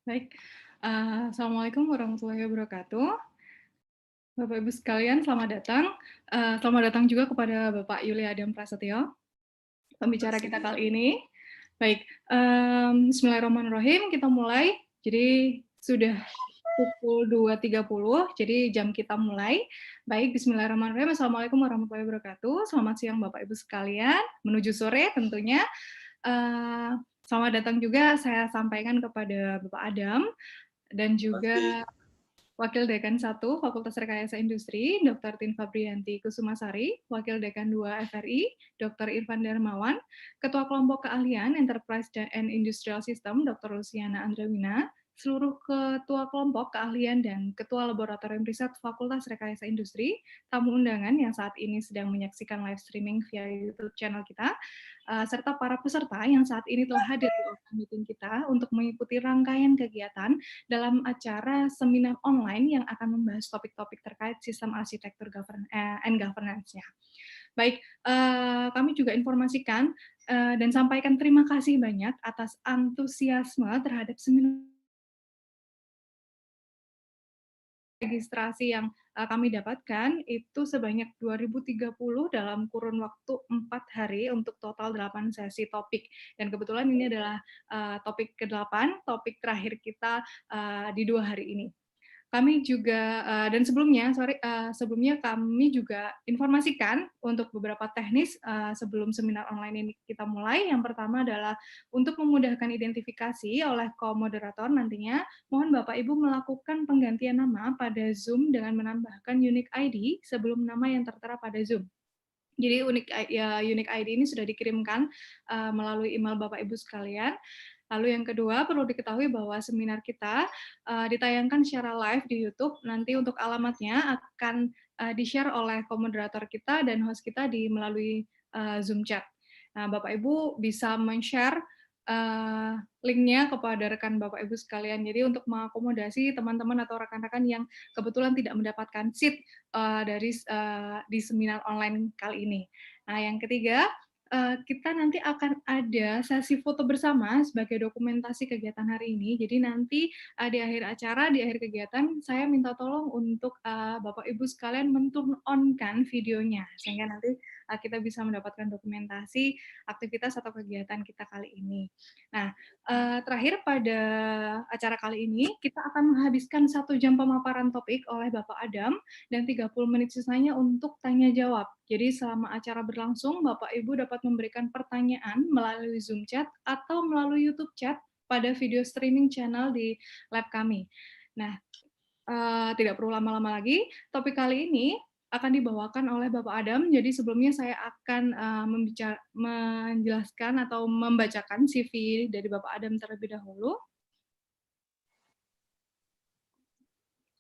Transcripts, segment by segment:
Baik, Assalamualaikum warahmatullahi wabarakatuh. Bapak Ibu sekalian, selamat datang. Selamat datang juga kepada Bapak Yuli Adam Prasetyo, pembicara kita kali ini. Baik, bismillahirrahmanirrahim, kita mulai. Jadi sudah pukul 2.30, jadi jam kita mulai. Baik, bismillahirrahmanirrahim. Assalamualaikum warahmatullahi wabarakatuh. Selamat siang Bapak Ibu sekalian, menuju sore tentunya. Selamat datang juga saya sampaikan kepada Bapak Adam, dan juga Wakil Dekan 1 Fakultas Rekayasa Industri, Dr. Tin Fabrianti Kusumasari, Wakil Dekan 2 FRI, Dr. Irfan Darmawan, Ketua Kelompok Keahlian Enterprise and Industrial System, Dr. Luciana Andrawina, seluruh Ketua Kelompok Keahlian dan Ketua Laboratorium Riset Fakultas Rekayasa Industri, tamu undangan yang saat ini sedang menyaksikan live streaming via YouTube channel kita, serta para peserta yang saat ini telah hadir di meeting kita untuk mengikuti rangkaian kegiatan dalam acara seminar online yang akan membahas topik-topik terkait sistem arsitektur and governance-nya. Baik, kami juga informasikan dan sampaikan terima kasih banyak atas antusiasme terhadap seminar registrasi yang kami dapatkan itu sebanyak 2030 dalam kurun waktu 4 hari untuk total 8 sesi topik. Dan kebetulan ini adalah topik ke-8, topik terakhir kita di 2 hari ini. Kami juga dan sebelumnya kami juga informasikan untuk beberapa teknis sebelum seminar online ini kita mulai. Yang pertama adalah untuk memudahkan identifikasi oleh co-moderator nantinya, mohon Bapak Ibu melakukan penggantian nama pada Zoom dengan menambahkan unique ID sebelum nama yang tertera pada Zoom. Jadi unique ID ini sudah dikirimkan melalui email Bapak Ibu sekalian. Lalu yang kedua, perlu diketahui bahwa seminar kita ditayangkan secara live di YouTube. Nanti untuk alamatnya akan di-share oleh komoderator kita dan host kita melalui Zoom chat. Nah, Bapak Ibu bisa men-share link-nya kepada rekan Bapak Ibu sekalian. Jadi untuk mengakomodasi teman-teman atau rekan-rekan yang kebetulan tidak mendapatkan seat di seminar online kali ini. Nah, yang ketiga, kita nanti akan ada sesi foto bersama sebagai dokumentasi kegiatan hari ini. Jadi nanti di akhir acara, di akhir kegiatan, saya minta tolong untuk Bapak Ibu sekalian men-turn on-kan videonya, sehingga nanti kita bisa mendapatkan dokumentasi aktivitas atau kegiatan kita kali ini. Nah, terakhir pada acara kali ini, kita akan menghabiskan 1 jam pemaparan topik oleh Bapak Adam, dan 30 menit sisanya untuk tanya-jawab. Jadi selama acara berlangsung, Bapak Ibu dapat memberikan pertanyaan melalui Zoom chat atau melalui YouTube chat pada video streaming channel di lab kami. Nah, tidak perlu lama-lama lagi, topik kali ini akan dibawakan oleh Bapak Adam. Jadi sebelumnya saya akan menjelaskan atau membacakan CV dari Bapak Adam terlebih dahulu.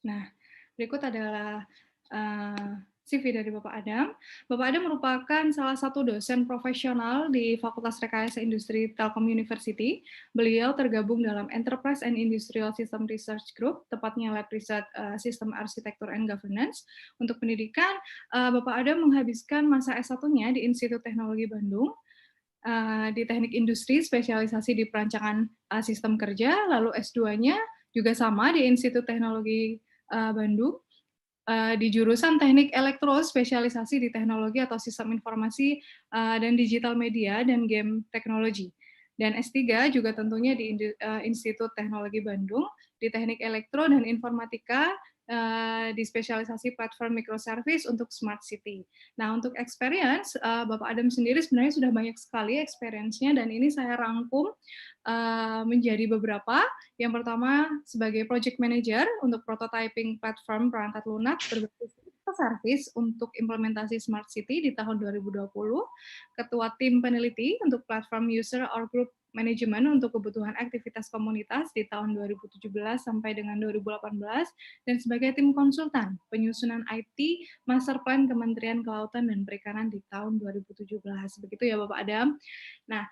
Nah, berikut adalah CV dari Bapak Adam. Bapak Adam merupakan salah satu dosen profesional di Fakultas Rekayasa Industri Telkom University. Beliau tergabung dalam Enterprise and Industrial System Research Group, tepatnya Lab Riset Sistem Arsitektur and Governance. Untuk pendidikan, Bapak Adam menghabiskan masa S1-nya di Institut Teknologi Bandung, di Teknik Industri, spesialisasi di perancangan sistem kerja, lalu S2-nya juga sama di Institut Teknologi Bandung, di jurusan Teknik Elektro, spesialisasi di teknologi atau sistem informasi dan digital media dan game teknologi. Dan S3 juga tentunya di Institut Teknologi Bandung, di Teknik Elektro dan Informatika, di spesialisasi platform microservice untuk Smart City. Nah, untuk experience, Bapak Adam sendiri sebenarnya sudah banyak sekali experience-nya, dan ini saya rangkum menjadi beberapa. Yang pertama, sebagai project manager untuk prototyping platform perangkat lunak berbasis service untuk implementasi Smart City di tahun 2020, ketua tim peneliti untuk platform user or group manajemen untuk kebutuhan aktivitas komunitas di tahun 2017 sampai dengan 2018, dan sebagai tim konsultan penyusunan IT Master Plan Kementerian Kelautan dan Perikanan di tahun 2017. Begitu ya Bapak Adam. Nah,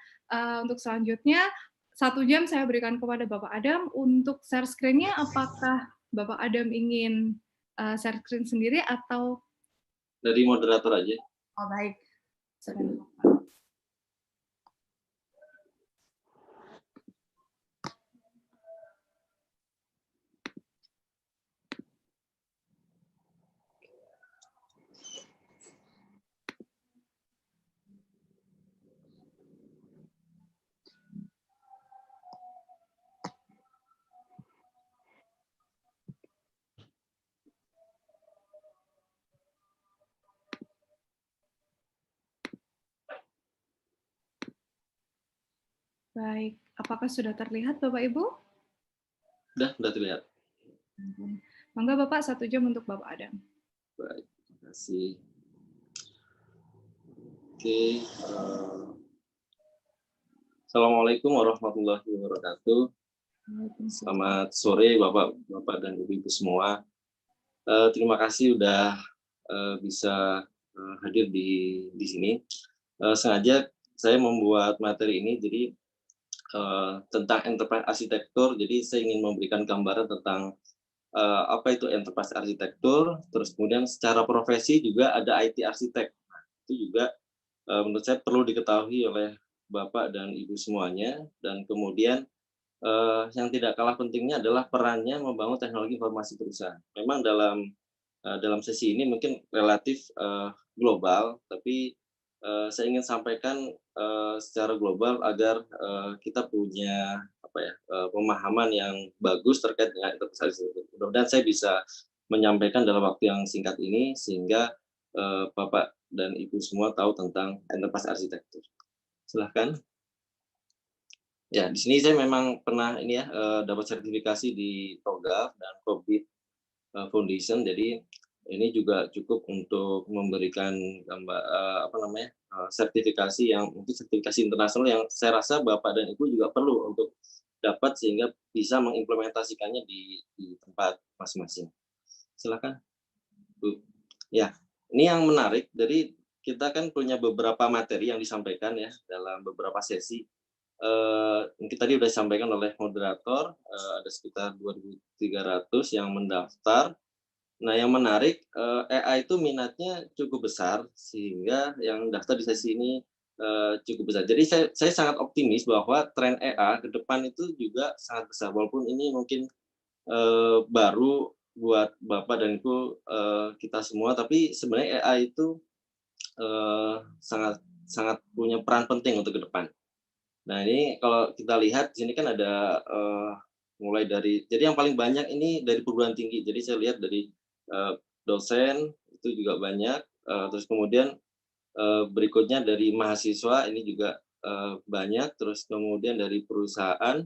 untuk selanjutnya 1 jam saya berikan kepada Bapak Adam untuk share screen-nya. Apakah Bapak Adam ingin share screen sendiri atau dari moderator aja? Oh, baik. Baik, apakah sudah terlihat Bapak Ibu? Udah terlihat. Mangga Bapak 1 jam untuk Bapak Adam. Baik, terima kasih. Oke, Assalamualaikum warahmatullahi wabarakatuh. Selamat sore Bapak dan Ibu semua. Terima kasih udah bisa hadir di sini. Sengaja saya membuat materi ini jadi tentang enterprise arsitektur. Jadi saya ingin memberikan gambaran tentang apa itu enterprise arsitektur, terus kemudian secara profesi juga ada IT arsitek. Nah, itu juga menurut saya perlu diketahui oleh Bapak dan Ibu semuanya, dan kemudian yang tidak kalah pentingnya adalah perannya membangun teknologi informasi perusahaan. Memang dalam sesi ini mungkin relatif global, tapi saya ingin sampaikan secara global agar kita punya pemahaman yang bagus terkait dengan enterprise arsitektur. Mudah-mudahan saya bisa menyampaikan dalam waktu yang singkat ini sehingga Bapak dan Ibu semua tahu tentang enterprise arsitektur. Silahkan. Ya, di sini saya memang pernah dapat sertifikasi di TOGAF dan COVID Foundation. Jadi ini juga cukup untuk memberikan sertifikasi yang mungkin sertifikasi internasional yang saya rasa Bapak dan Ibu juga perlu untuk dapat sehingga bisa mengimplementasikannya di tempat masing-masing. Silakan, Bu. Ya, ini yang menarik. Jadi kita kan punya beberapa materi yang disampaikan ya dalam beberapa sesi. Mungkin tadi sudah disampaikan oleh moderator, ada sekitar 2.300 yang mendaftar. Nah, yang menarik, AI itu minatnya cukup besar, sehingga yang daftar di sesi ini cukup besar. Jadi saya sangat optimis bahwa tren AI ke depan itu juga sangat besar, walaupun ini mungkin baru buat Bapak dan Ibu, kita semua, tapi sebenarnya AI itu sangat sangat punya peran penting untuk ke depan. Nah, ini kalau kita lihat di sini kan ada mulai dari, jadi yang paling banyak ini dari perguruan tinggi. Jadi saya lihat dari dosen itu juga banyak, terus kemudian berikutnya dari mahasiswa ini juga banyak, terus kemudian dari perusahaan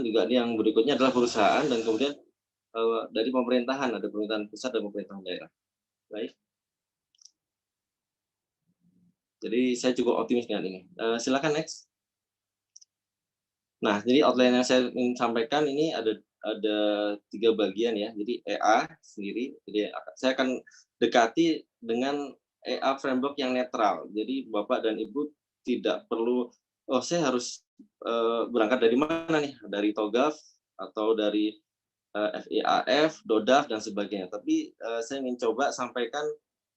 juga ini yang berikutnya adalah perusahaan, dan kemudian dari pemerintahan, ada pemerintahan pusat dan pemerintahan daerah. Baik. Jadi saya cukup optimis dengan ini. Silakan next. Nah, jadi outline yang saya ingin sampaikan ini ada 3 bagian ya. Jadi EA sendiri, jadi saya akan dekati dengan EA framework yang netral. Jadi Bapak dan Ibu tidak perlu, "Oh, saya harus berangkat dari mana nih? Dari TOGAF atau dari FIAF, DODAF dan sebagainya." Tapi saya ingin coba sampaikan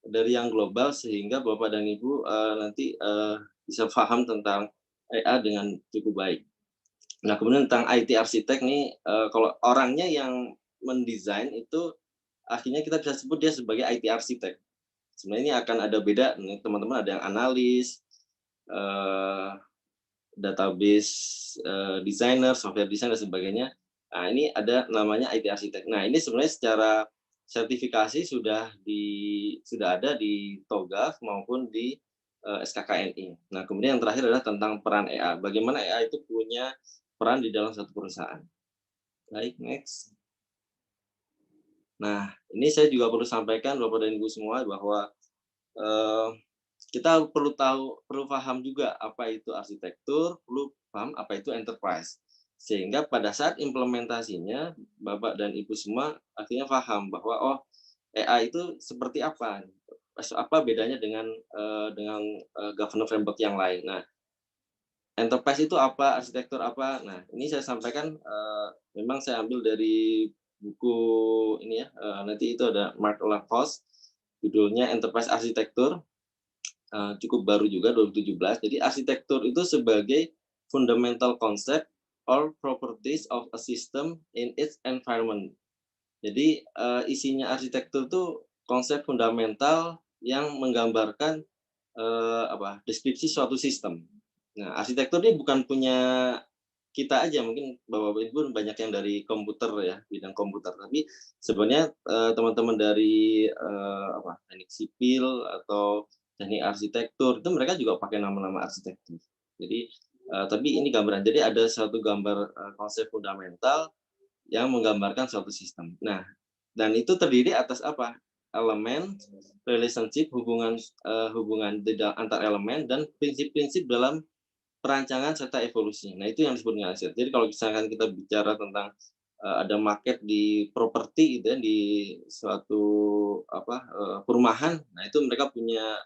dari yang global sehingga Bapak dan Ibu nanti bisa paham tentang EA dengan cukup baik. Nah, kemudian tentang IT arsitek nih, kalau orangnya yang mendesain itu akhirnya kita bisa sebut dia sebagai IT arsitek. Sebenarnya ini akan ada beda nih teman-teman, ada yang analis, eee, database, designer, software design dan sebagainya. Nah, ini ada namanya IT arsitek. Nah, ini sebenarnya secara sertifikasi sudah ada di TOGAF maupun di SKKNI. Nah, kemudian yang terakhir adalah tentang peran EA. Bagaimana EA itu punya peran di dalam satu perusahaan. Baik, next. Nah, ini saya juga perlu sampaikan Bapak dan Ibu semua bahwa eh, kita perlu paham juga apa itu arsitektur, perlu paham apa itu enterprise. Sehingga pada saat implementasinya Bapak dan Ibu semua akhirnya paham bahwa oh, AI itu seperti apa bedanya dengan governance framework yang lain. Nah, enterprise itu apa, arsitektur apa. Nah, ini saya sampaikan memang saya ambil dari buku ini ya, nanti itu ada Mark Lafosse, judulnya Enterprise Architecture, cukup baru juga 2017. Jadi arsitektur itu sebagai fundamental concept or properties of a system in its environment. Jadi isinya arsitektur itu konsep fundamental yang menggambarkan deskripsi suatu sistem. Nah, arsitektur ini bukan punya kita aja, mungkin Bapak Ibu banyak yang dari komputer ya, bidang komputer. Tapi sebenarnya teman-teman dari teknik sipil atau teknik arsitektur itu mereka juga pakai nama-nama arsitektur. Jadi tapi ini gambaran. Jadi ada satu gambar konsep fundamental yang menggambarkan suatu sistem. Nah, dan itu terdiri atas apa? Elemen, relationship, hubungan antar elemen dan prinsip-prinsip dalam perancangan serta evolusi. Nah, itu yang disebut dengan aset. Jadi kalau misalkan kita bicara tentang ada market di properti gitu ya, di suatu perumahan, nah itu mereka punya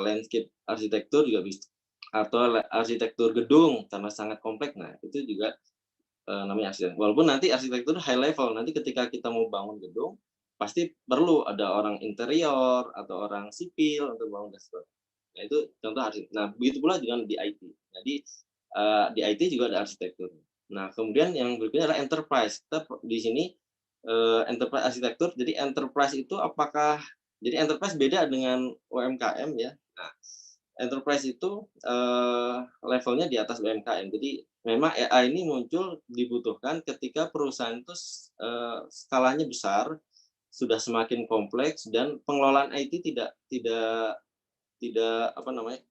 landscape arsitektur juga bisa, atau arsitektur gedung karena sangat kompleks. Nah, itu juga namanya arsitek. Walaupun nanti arsitektur high level, nanti ketika kita mau bangun gedung, pasti perlu ada orang interior atau orang sipil untuk bangun dan sebagainya. Nah, itu contoh arsitek. Nah, begitu pula dengan di IT. Jadi di IT juga ada arsitektur. Nah, kemudian yang berikutnya adalah enterprise. Kita di sini enterprise arsitektur. Jadi enterprise itu apakah jadi enterprise beda dengan UMKM ya. Nah, enterprise itu levelnya di atas UMKM. Jadi memang AI ini muncul dibutuhkan ketika perusahaan itu skalanya besar, sudah semakin kompleks dan pengelolaan IT tidak tidak tidak apa namanya,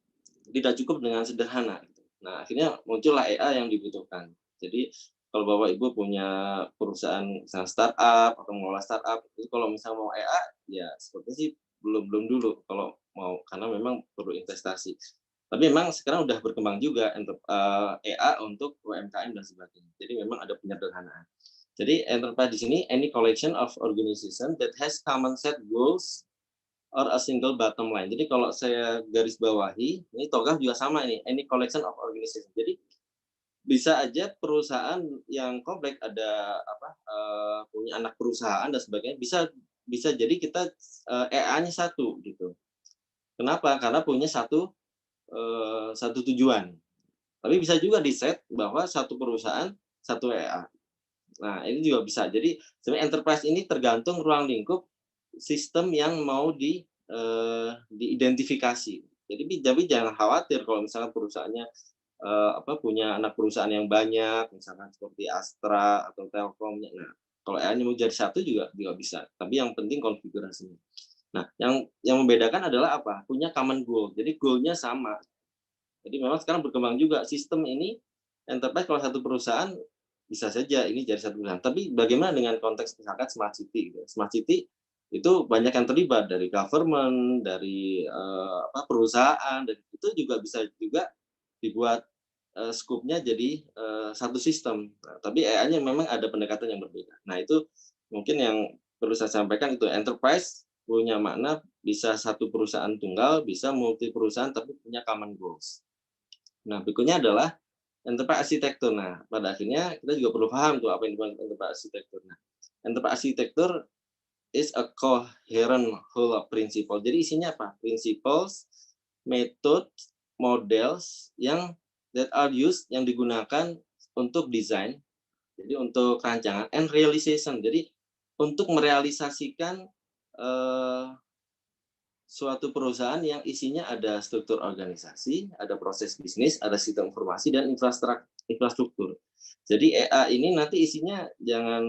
tidak cukup dengan sederhana. Nah, akhirnya muncullah AI yang dibutuhkan. Jadi kalau Bapak Ibu punya perusahaan misalnya startup atau mengelola startup, itu kalau misalnya mau AI, ya sepertinya sih belum belum dulu kalau mau, karena memang perlu investasi. Tapi memang sekarang udah berkembang juga untuk AI untuk UMKM dan sebagainya. Jadi memang ada penyederhanaan. Jadi enterprise di sini any collection of organization that has common set goals or a single bottom line. Jadi kalau saya garis bawahi, ini TOGAF juga sama ini, any collection of organization. Jadi bisa aja perusahaan yang kompleks ada punya anak perusahaan dan sebagainya, bisa bisa jadi kita EA-nya satu gitu. Kenapa? Karena punya satu tujuan. Tapi bisa juga di-set bahwa satu perusahaan satu EA. Nah, ini juga bisa. Jadi sebenarnya enterprise ini tergantung ruang lingkup sistem yang mau diidentifikasi. Jadi tapi jangan khawatir kalau misalnya perusahaannya punya anak perusahaan yang banyak, misalkan seperti Astra atau Telkom. Nah, kalau AI-nya mau jadi satu juga juga bisa. Tapi yang penting konfigurasinya. Nah, yang membedakan adalah apa? Punya common goal. Jadi goal-nya sama. Jadi memang sekarang berkembang juga sistem ini enterprise kalau satu perusahaan bisa saja ini jadi satu perusahaan. Tapi bagaimana dengan konteks misalkan smart city gitu. Smart city itu banyak yang terlibat dari government, dari perusahaan, dan itu juga bisa juga dibuat skupnya jadi satu sistem. Nah, tapi AI-nya memang ada pendekatan yang berbeda. Nah, itu mungkin yang perlu saya sampaikan itu enterprise punya makna bisa satu perusahaan tunggal, bisa multi perusahaan tapi punya common goals. Nah, berikutnya adalah enterprise arsitektur. Nah, pada akhirnya kita juga perlu paham tuh apa yang dimaksud enterprise arsitektur. Nah, enterprise arsitektur is a coherent whole of principle. Jadi isinya apa? Principles, method, models yang that are used, yang digunakan untuk desain, jadi untuk rancangan and realization. Jadi untuk merealisasikan eh, suatu perusahaan yang isinya ada struktur organisasi, ada proses bisnis, ada sistem informasi dan infrastruktur. Jadi EA ini nanti isinya jangan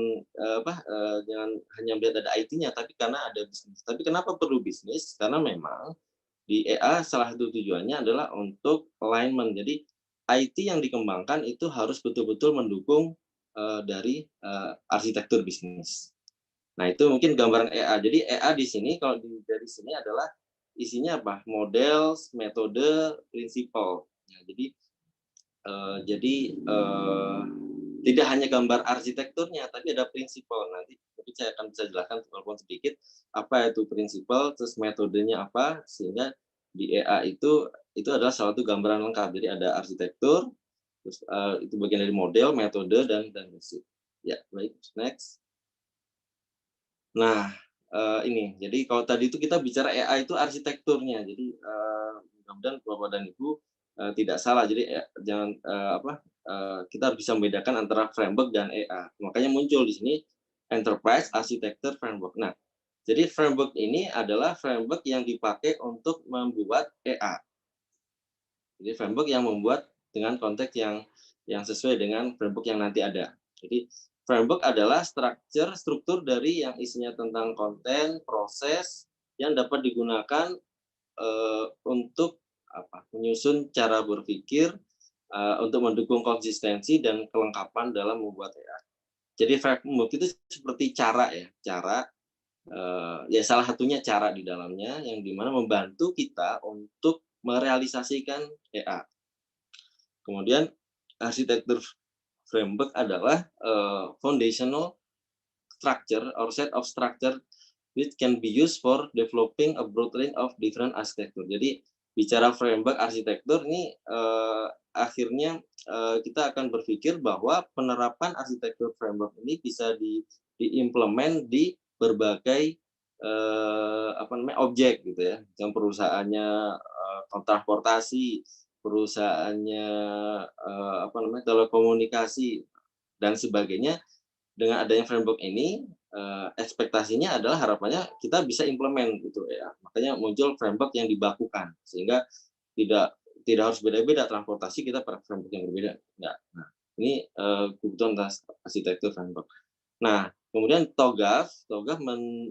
hanya melihat ada IT-nya, tapi karena ada bisnis. Tapi kenapa perlu bisnis? Karena memang di EA salah satu tujuannya adalah untuk alignment. Jadi IT yang dikembangkan itu harus betul-betul mendukung dari arsitektur bisnis. Nah, itu mungkin gambaran EA. Jadi EA di sini kalau dari sini adalah isinya apa? Model, metode, prinsipal. Nah, jadi tidak hanya gambar arsitekturnya, tapi ada prinsipal. Nanti mungkin saya akan bisa jelaskan walaupun sedikit apa itu prinsipal, terus metodenya apa, sehingga di EA itu adalah salah satu gambaran lengkap. Jadi ada arsitektur, terus itu bagian dari model, metode, dan prinsip. Ya, baik. Next. Nah, ini, jadi kalau tadi itu kita bicara AI itu arsitekturnya, jadi mudah-mudahan Bapak dan Ibu tidak salah. Jadi jangan kita harus bisa membedakan antara framework dan AI. Makanya muncul di sini Enterprise Architecture Framework. Nah, jadi framework ini adalah framework yang dipakai untuk membuat AI. Jadi framework yang membuat dengan konteks yang sesuai dengan framework yang nanti ada. Jadi framework adalah struktur dari yang isinya tentang konten, proses yang dapat digunakan untuk menyusun cara berpikir untuk mendukung konsistensi dan kelengkapan dalam membuat EA. Jadi framework itu seperti cara ya, ya salah satunya cara di dalamnya yang dimana membantu kita untuk merealisasikan EA. Kemudian arsitektur framework adalah foundational structure or set of structure which can be used for developing a broad range of different architecture. Jadi bicara framework arsitektur ini akhirnya kita akan berpikir bahwa penerapan arsitektur framework ini bisa diimplement di berbagai objek gitu ya. Yang perusahaannya transportasi, perusahaannya telekomunikasi dan sebagainya. Dengan adanya framework ini ekspektasinya adalah harapannya kita bisa implement gitu ya. Makanya muncul framework yang dibakukan sehingga tidak harus beda-beda transportasi kita pakai framework yang berbeda. Enggak. Nah, ini kebutuhan arsitektur framework. Nah, kemudian TOGAF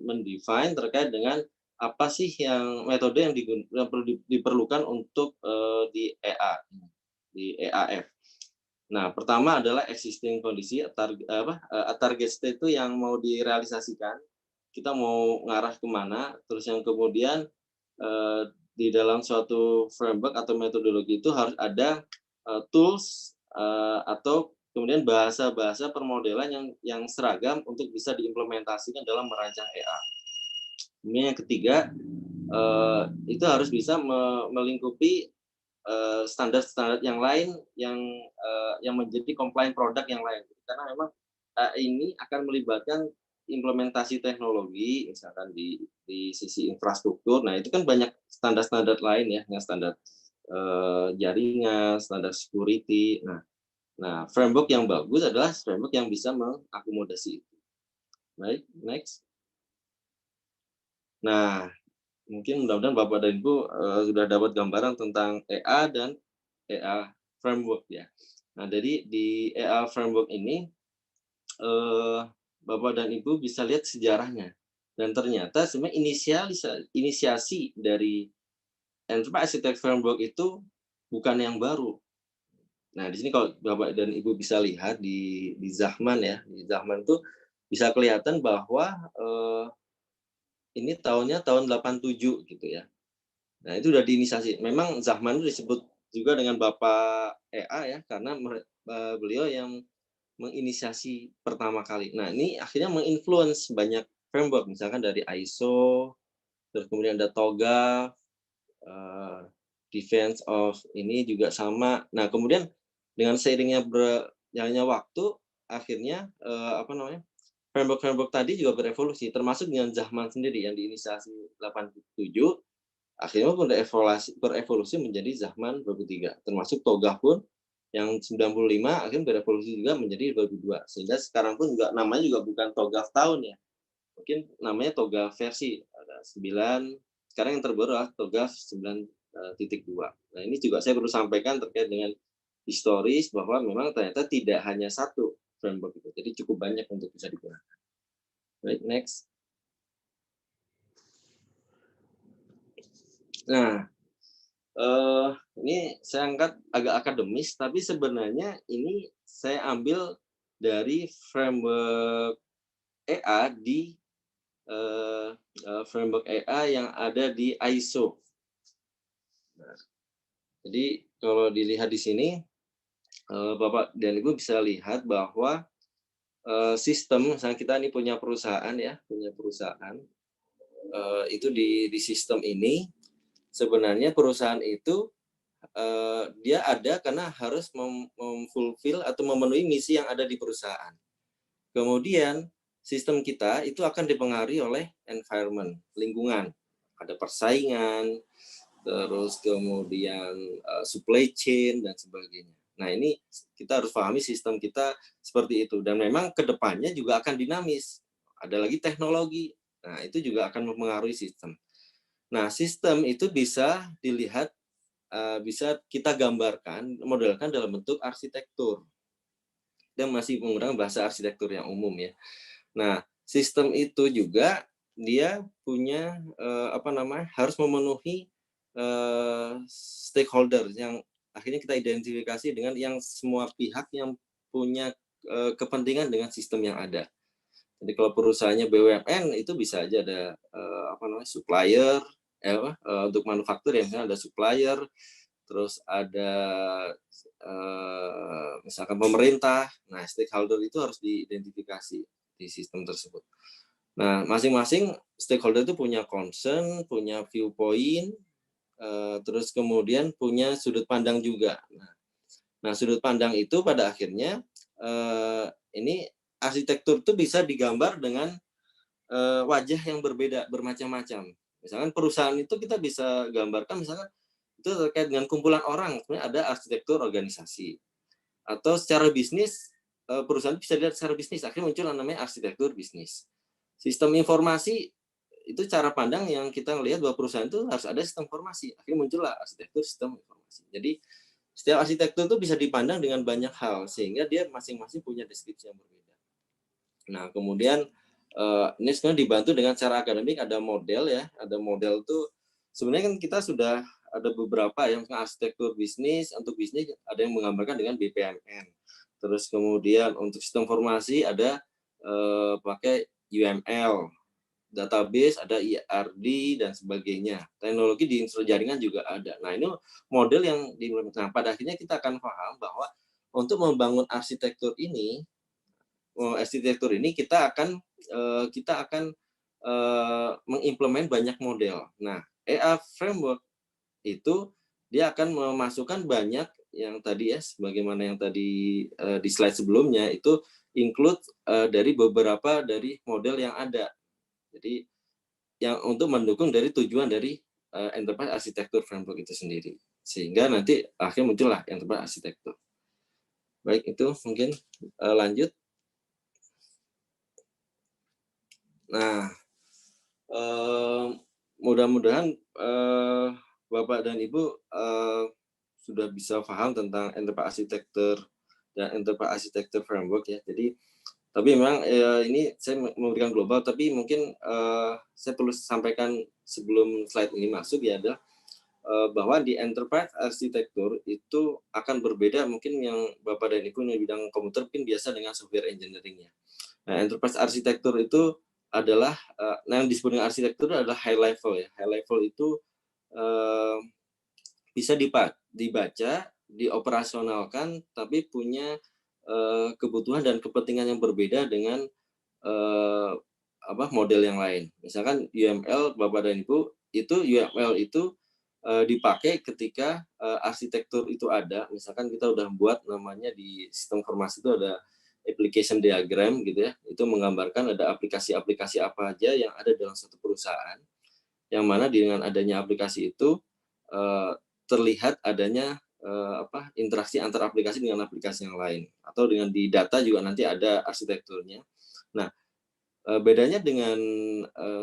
mendefine terkait dengan apa sih yang metode yang perlu diperlukan untuk di EAF. Nah, pertama adalah existing kondisi, target state itu yang mau direalisasikan, kita mau ngarah kemana, terus yang kemudian di dalam suatu framework atau metodologi itu harus ada tools atau kemudian bahasa-bahasa permodelan yang seragam untuk bisa diimplementasikan dalam merancang EA. Kemudian yang ketiga, itu harus bisa melingkupi standar-standar yang lain yang menjadi compliant produk yang lain. Karena memang ini akan melibatkan implementasi teknologi, misalkan di sisi infrastruktur. Nah, itu kan banyak standar-standar lain ya, standar jaringan, standar security. Nah, framework yang bagus adalah framework yang bisa mengakomodasi itu. Baik, next. Nah, mungkin mudah-mudahan Bapak dan Ibu sudah dapat gambaran tentang EA dan EA framework ya. Nah, jadi di EA framework ini Bapak dan Ibu bisa lihat sejarahnya. Dan ternyata sebenarnya inisiasi dari Enterprise Architect Framework itu bukan yang baru. Nah, di sini kalau Bapak dan Ibu bisa lihat di Zahman ya, di Zahman itu bisa kelihatan bahwa ini tahun 87 gitu ya. Nah, itu udah diinisiasi. Memang Zahman itu disebut juga dengan Bapak EA ya, karena beliau yang menginisiasi pertama kali. Nah, ini akhirnya menginfluence banyak framework, misalkan dari ISO, terus kemudian ada TOGAF, Defense of ini juga sama. Nah, kemudian dengan seiringnya berjalannya waktu, akhirnya framework-framework tadi juga berevolusi, termasuk dengan Zahman sendiri yang diinisiasi 87, akhirnya pun berevolusi menjadi Zahman 23, termasuk TOGAF pun yang 95 akhirnya berevolusi juga menjadi 2002, sehingga sekarang pun juga namanya juga bukan TOGAF tahun ya, mungkin namanya TOGAF versi ada 9, sekarang yang terbaru adalah TOGAF 9.2. Nah, ini juga saya perlu sampaikan terkait dengan historis bahwa memang ternyata tidak hanya satu framework itu, jadi cukup banyak untuk bisa digunakan. Baik, next. Nah, ini saya angkat agak akademis, tapi sebenarnya ini saya ambil dari framework EA di framework EA yang ada di ISO. Nah, jadi kalau dilihat di sini, Bapak dan Ibu bisa lihat bahwa sistem, misalnya kita ini punya perusahaan ya, itu di sistem ini sebenarnya perusahaan itu dia ada karena harus memfulfill atau memenuhi misi yang ada di perusahaan. Kemudian sistem kita itu akan dipengaruhi oleh environment, lingkungan. Ada persaingan, terus kemudian supply chain dan sebagainya. Nah, ini kita harus pahami sistem kita seperti itu. Dan memang kedepannya juga akan dinamis. Ada lagi teknologi. Nah, itu juga akan mempengaruhi sistem. Nah, sistem itu bisa dilihat, bisa kita gambarkan, modelkan dalam bentuk arsitektur. Dan masih menggunakan bahasa arsitektur yang umum ya. Nah, sistem itu juga dia punya harus memenuhi stakeholder yang akhirnya kita identifikasi dengan yang semua pihak yang punya kepentingan dengan sistem yang ada. Jadi kalau perusahaannya BUMN itu bisa aja ada supplier, untuk manufaktur ya misalnya ada supplier, terus ada misalkan pemerintah. Nah, stakeholder itu harus diidentifikasi di sistem tersebut. Nah, masing-masing stakeholder itu punya concern, punya viewpoint, terus kemudian punya sudut pandang juga. Nah, sudut pandang itu pada akhirnya ini arsitektur itu bisa digambar dengan wajah yang berbeda, bermacam-macam. Misalkan perusahaan itu kita bisa gambarkan misalkan itu terkait dengan kumpulan orang, sebenarnya ada arsitektur organisasi. Atau secara bisnis, perusahaan bisa dilihat secara bisnis, akhirnya muncul yang namanya arsitektur bisnis. Sistem informasi itu cara pandang yang kita lihat bahwa perusahaan itu harus ada sistem informasi, akhirnya muncullah arsitektur sistem informasi. Jadi setiap arsitektur itu bisa dipandang dengan banyak hal sehingga dia masing-masing punya deskripsi yang berbeda. Nah, kemudian ini sebenarnya dibantu dengan cara akademik, ada model ya, ada model tuh sebenarnya kan kita sudah ada beberapa yang arsitektur bisnis, untuk bisnis ada yang menggambarkan dengan BPMN. Terus kemudian untuk sistem informasi ada pakai UML, database ada IRD dan sebagainya. Teknologi di industri jaringan juga ada. Nah, ini model yang nah, pada akhirnya kita akan paham bahwa untuk membangun arsitektur ini kita akan mengimplement banyak model. Nah, EA framework itu dia akan memasukkan banyak yang tadi ya, sebagaimana yang tadi di slide sebelumnya itu include dari beberapa dari model yang ada. Jadi yang untuk mendukung dari tujuan dari enterprise architecture framework itu sendiri. Sehingga nanti akhirnya muncullah enterprise architecture. Baik, itu mungkin lanjut. Nah, mudah-mudahan Bapak dan Ibu sudah bisa paham tentang enterprise architecture dan enterprise architecture framework ya. Jadi, tapi memang ini saya memberikan global, tapi mungkin saya perlu sampaikan sebelum slide ini masuk ya adalah bahwa di enterprise architecture itu akan berbeda mungkin yang Bapak dan Ibu di bidang komputer mungkin biasa dengan software engineering-nya. Nah, enterprise architecture itu adalah yang disebut dengan arsitektur adalah high level ya. High level itu bisa dibaca, dioperasionalkan, tapi punya kebutuhan dan kepentingan yang berbeda dengan model yang lain. Misalkan UML, Bapak dan Ibu, itu UML itu dipakai ketika arsitektur itu ada. Misalkan kita udah buat namanya di sistem informasi itu ada application diagram gitu ya, itu menggambarkan ada aplikasi-aplikasi apa aja yang ada dalam satu perusahaan, yang mana dengan adanya aplikasi itu terlihat adanya interaksi antar aplikasi dengan aplikasi yang lain, atau dengan di data juga nanti ada arsitekturnya. Nah, bedanya dengan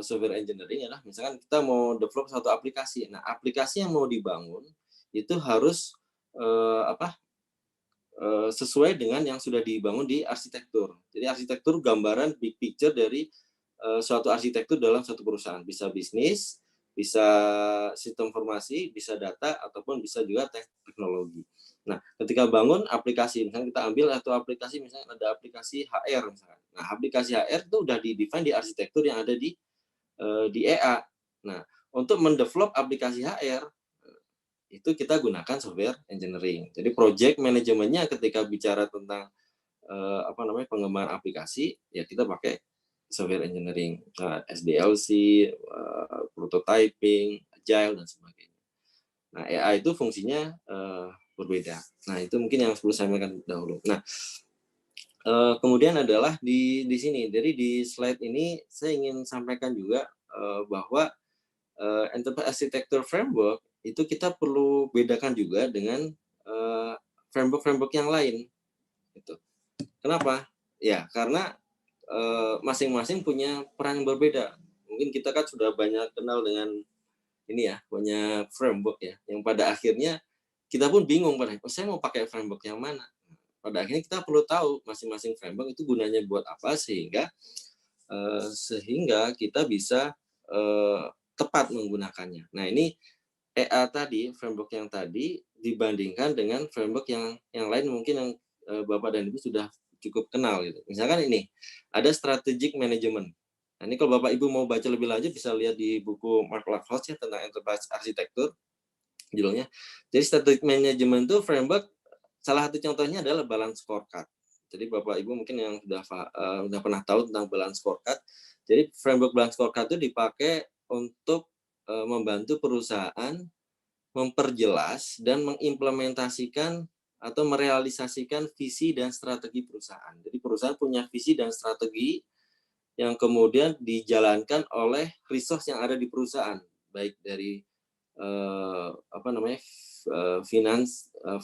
software engineering adalah misalkan kita mau develop satu aplikasi, nah aplikasi yang mau dibangun itu harus sesuai dengan yang sudah dibangun di arsitektur. Jadi arsitektur gambaran big picture dari suatu arsitektur dalam suatu perusahaan. Bisa bisnis, bisa sistem informasi, bisa data, ataupun bisa juga teknologi. Nah, ketika bangun aplikasi, misalnya kita ambil atau aplikasi, misalnya ada aplikasi HR, misalnya. Nah, aplikasi HR itu udah di-define di arsitektur yang ada di EA. Nah, untuk mendevelop aplikasi HR, itu kita gunakan software engineering. Jadi project manajemennya ketika bicara tentang pengembangan aplikasi, ya kita pakai software engineering, SDLC, prototyping, agile dan sebagainya. Nah, AI itu fungsinya berbeda. Nah, itu mungkin yang perlu saya sampaikan dahulu. Nah, kemudian adalah di sini. Jadi di slide ini saya ingin sampaikan juga bahwa enterprise architecture framework itu kita perlu bedakan juga dengan framework-framework yang lain. Gitu. Kenapa? Ya, karena masing-masing punya peran yang berbeda. Mungkin kita kan sudah banyak kenal dengan ini ya, punya framework ya, yang pada akhirnya kita pun bingung pada, saya mau pakai framework yang mana? Pada akhirnya kita perlu tahu masing-masing framework itu gunanya buat apa sehingga kita bisa tepat menggunakannya. Nah, ini EA tadi, framework yang tadi dibandingkan dengan framework yang lain mungkin yang Bapak dan Ibu sudah cukup kenal gitu. Misalkan ini, ada strategic management. Nah, ini kalau Bapak Ibu mau baca lebih lanjut bisa lihat di buku Mark Lackhouse ya tentang enterprise architecture judulnya. Jadi strategic management itu framework, salah satu contohnya adalah balance scorecard. Jadi Bapak Ibu mungkin yang sudah pernah tahu tentang balance scorecard. Jadi framework balance scorecard itu dipakai untuk membantu perusahaan memperjelas dan mengimplementasikan atau merealisasikan visi dan strategi perusahaan. Jadi perusahaan punya visi dan strategi yang kemudian dijalankan oleh resource yang ada di perusahaan, baik dari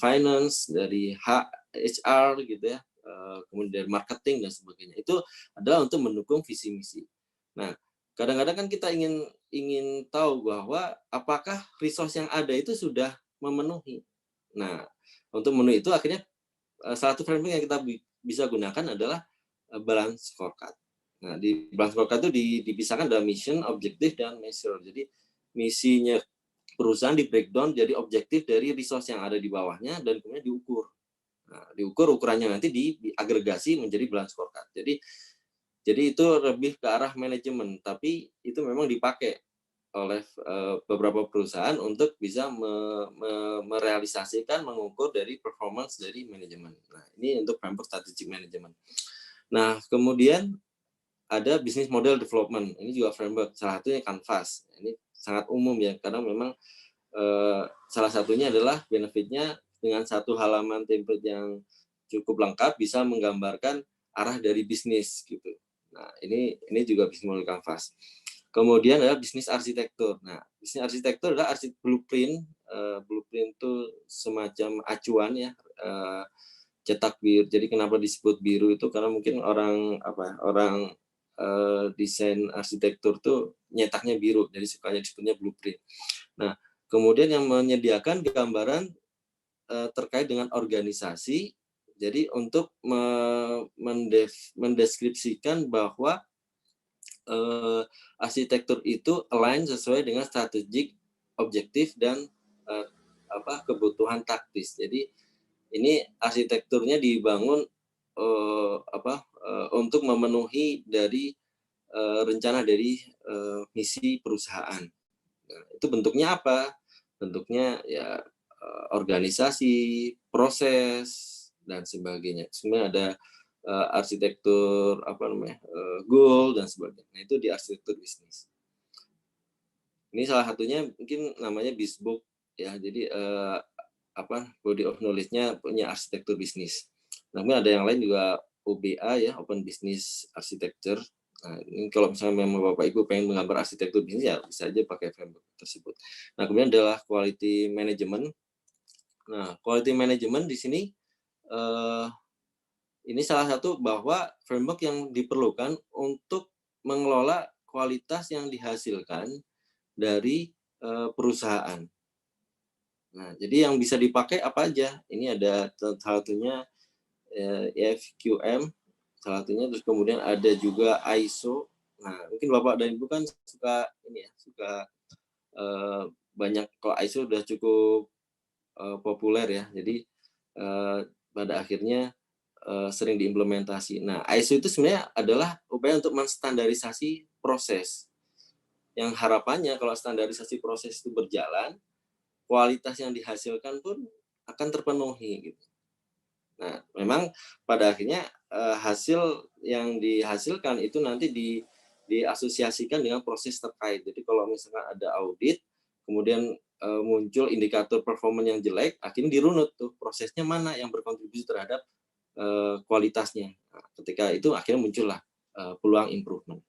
finance, dari HR gitu ya, kemudian dari marketing dan sebagainya. Itu adalah untuk mendukung visi misi. Nah, kadang-kadang kan kita ingin tahu bahwa apakah resource yang ada itu sudah memenuhi. Nah, untuk memenuhi itu akhirnya salah satu framework yang kita bisa gunakan adalah balance scorecard. Nah, di balance scorecard itu dipisahkan dalam mission, objektif, dan measure. Jadi misinya perusahaan di breakdown jadi objektif dari resource yang ada di bawahnya dan kemudian diukur. Nah, ukurannya nanti diagregasi menjadi balance scorecard. Jadi itu lebih ke arah manajemen, tapi itu memang dipakai oleh beberapa perusahaan untuk bisa merealisasikan, mengukur dari performance dari manajemen. Nah, ini untuk framework strategic management. Nah, kemudian ada business model development. Ini juga framework, salah satunya Canvas. Ini sangat umum ya, karena memang salah satunya adalah benefitnya dengan satu halaman template yang cukup lengkap bisa menggambarkan arah dari bisnis gitu. Nah, ini juga business model Canvas. Kemudian adalah bisnis arsitektur. Nah, bisnis arsitektur adalah blueprint. Blueprint itu semacam acuan ya, cetak biru. Jadi kenapa disebut biru itu karena mungkin orang desain arsitektur tuh nyetaknya biru, jadi sukanya disebutnya blueprint. Nah, kemudian yang menyediakan gambaran terkait dengan organisasi, jadi untuk mendeskripsikan bahwa arsitektur itu align sesuai dengan strategik, objektif, dan kebutuhan taktis. Jadi ini arsitekturnya dibangun untuk memenuhi dari rencana dari misi perusahaan. Nah, itu bentuknya apa? Bentuknya ya organisasi, proses, dan sebagainya. Sebenarnya ada arsitektur goal dan sebagainya. Nah, itu di arsitektur bisnis. Ini salah satunya mungkin namanya BizBook ya. Jadi body of knowledge-nya punya arsitektur bisnis. Namun ada yang lain juga OBA ya, Open Business Architecture. Nah, ini kalau misalnya memang Bapak Ibu pengen menggambar arsitektur bisnis ya bisa aja pakai framework tersebut. Nah, kemudian adalah quality management. Nah, quality management di sini ini salah satu bahwa framework yang diperlukan untuk mengelola kualitas yang dihasilkan dari perusahaan. Nah, jadi yang bisa dipakai apa aja? Ini ada salah satunya FQM, salah satunya, terus kemudian ada juga ISO. Nah, mungkin Bapak dan Ibu kan suka banyak, kalau ISO udah cukup populer ya. Jadi pada akhirnya sering diimplementasi. Nah, ISO itu sebenarnya adalah upaya untuk menstandarisasi proses. Yang harapannya kalau standarisasi proses itu berjalan, kualitas yang dihasilkan pun akan terpenuhi gitu. Nah, memang pada akhirnya hasil yang dihasilkan itu nanti diasosiasikan dengan proses terkait. Jadi kalau misalkan ada audit, kemudian muncul indikator performa yang jelek, akhirnya dirunut tuh prosesnya mana yang berkontribusi terhadap kualitasnya. Nah, ketika itu akhirnya muncullah peluang improvement.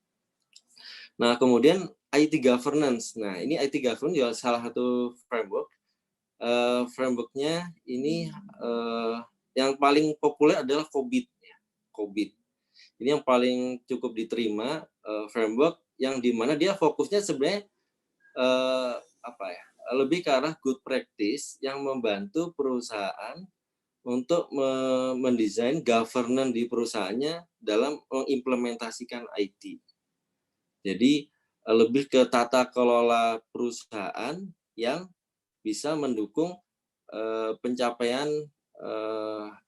Nah, kemudian IT governance. Nah, ini IT governance juga salah satu framework. Frameworknya ini yang paling populer adalah COBIT. COBIT. Ini yang paling cukup diterima framework yang dimana dia fokusnya sebenarnya lebih ke arah good practice yang membantu perusahaan untuk mendesain governance di perusahaannya dalam mengimplementasikan IT. Jadi lebih ke tata kelola perusahaan yang bisa mendukung pencapaian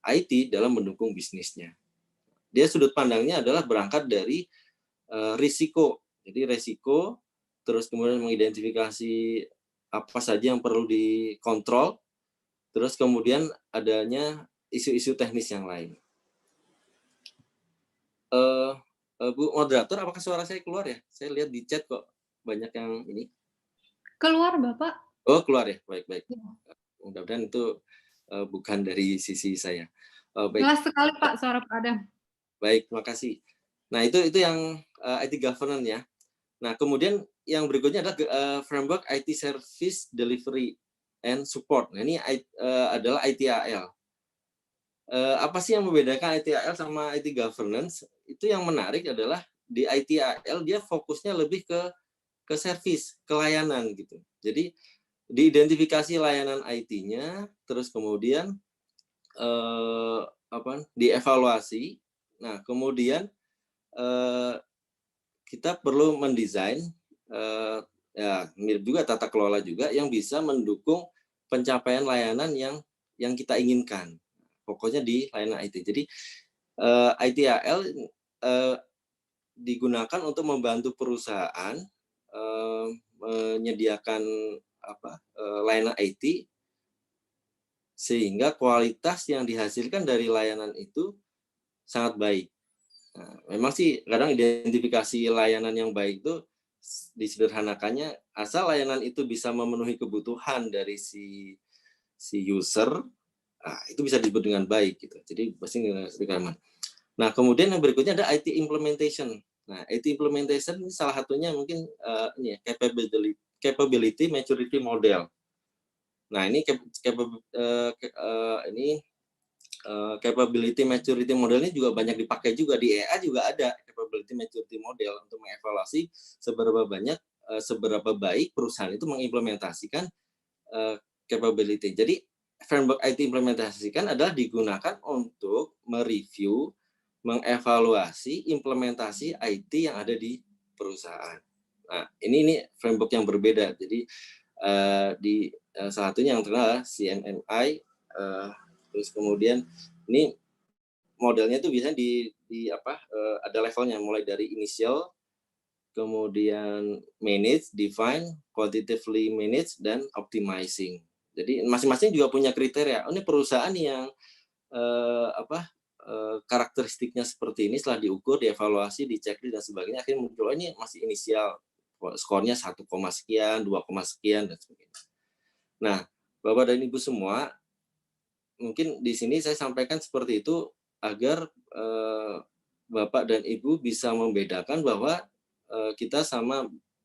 IT dalam mendukung bisnisnya. Dia sudut pandangnya adalah berangkat dari risiko. Jadi risiko, terus kemudian mengidentifikasi apa saja yang perlu dikontrol, terus kemudian adanya isu-isu teknis yang lain. Bu moderator, apakah suara saya keluar ya? Saya lihat di chat kok banyak yang ini. Keluar, Bapak. Oh, keluar ya? Baik-baik. Ya. Mudah-mudahan itu bukan dari sisi saya. Baik. Jelas sekali, Pak, suara Pak Adam. Baik, terima kasih. Nah, itu yang IT governance ya. Nah, kemudian yang berikutnya adalah framework IT service delivery and support. Nah, ini adalah ITAL. Apa sih yang membedakan ITAL sama IT governance? Itu yang menarik adalah di ITAL dia fokusnya lebih ke service, ke layanan gitu. Jadi diidentifikasi layanan IT-nya, terus kemudian dievaluasi. Nah, kemudian kita perlu mendesain ya mirip juga tata kelola juga yang bisa mendukung pencapaian layanan yang kita inginkan. Pokoknya di layanan IT. Jadi ITAL digunakan untuk membantu perusahaan menyediakan layanan IT sehingga kualitas yang dihasilkan dari layanan itu sangat baik. Nah, memang sih kadang identifikasi layanan yang baik itu disederhanakannya asal layanan itu bisa memenuhi kebutuhan dari si user, itu bisa disebut dengan baik gitu. Jadi pasti requirement. Nah, kemudian yang berikutnya ada IT implementation. Nah, IT implementation ini salah satunya mungkin ini ya, capability maturity model. Nah, ini capability maturity model ini juga banyak dipakai juga di EA juga ada capability maturity model untuk mengevaluasi seberapa baik perusahaan itu mengimplementasikan capability. Jadi framework IT implementasikan adalah digunakan untuk mereview, mengevaluasi implementasi IT yang ada di perusahaan. Nah, ini framework yang berbeda. Jadi di salah satunya yang terkenal CMMI, terus kemudian ini modelnya itu biasanya ada levelnya mulai dari initial, kemudian manage, define, quantitatively manage, dan optimizing. Jadi masing-masing juga punya kriteria. Ini perusahaan yang karakteristiknya seperti ini setelah diukur, dievaluasi, dicek dan sebagainya, akhirnya muncul ini masih inisial, skornya 1, sekian, 2, sekian dan sebagainya. Nah, Bapak dan Ibu semua, mungkin di sini saya sampaikan seperti itu agar Bapak dan Ibu bisa membedakan bahwa kita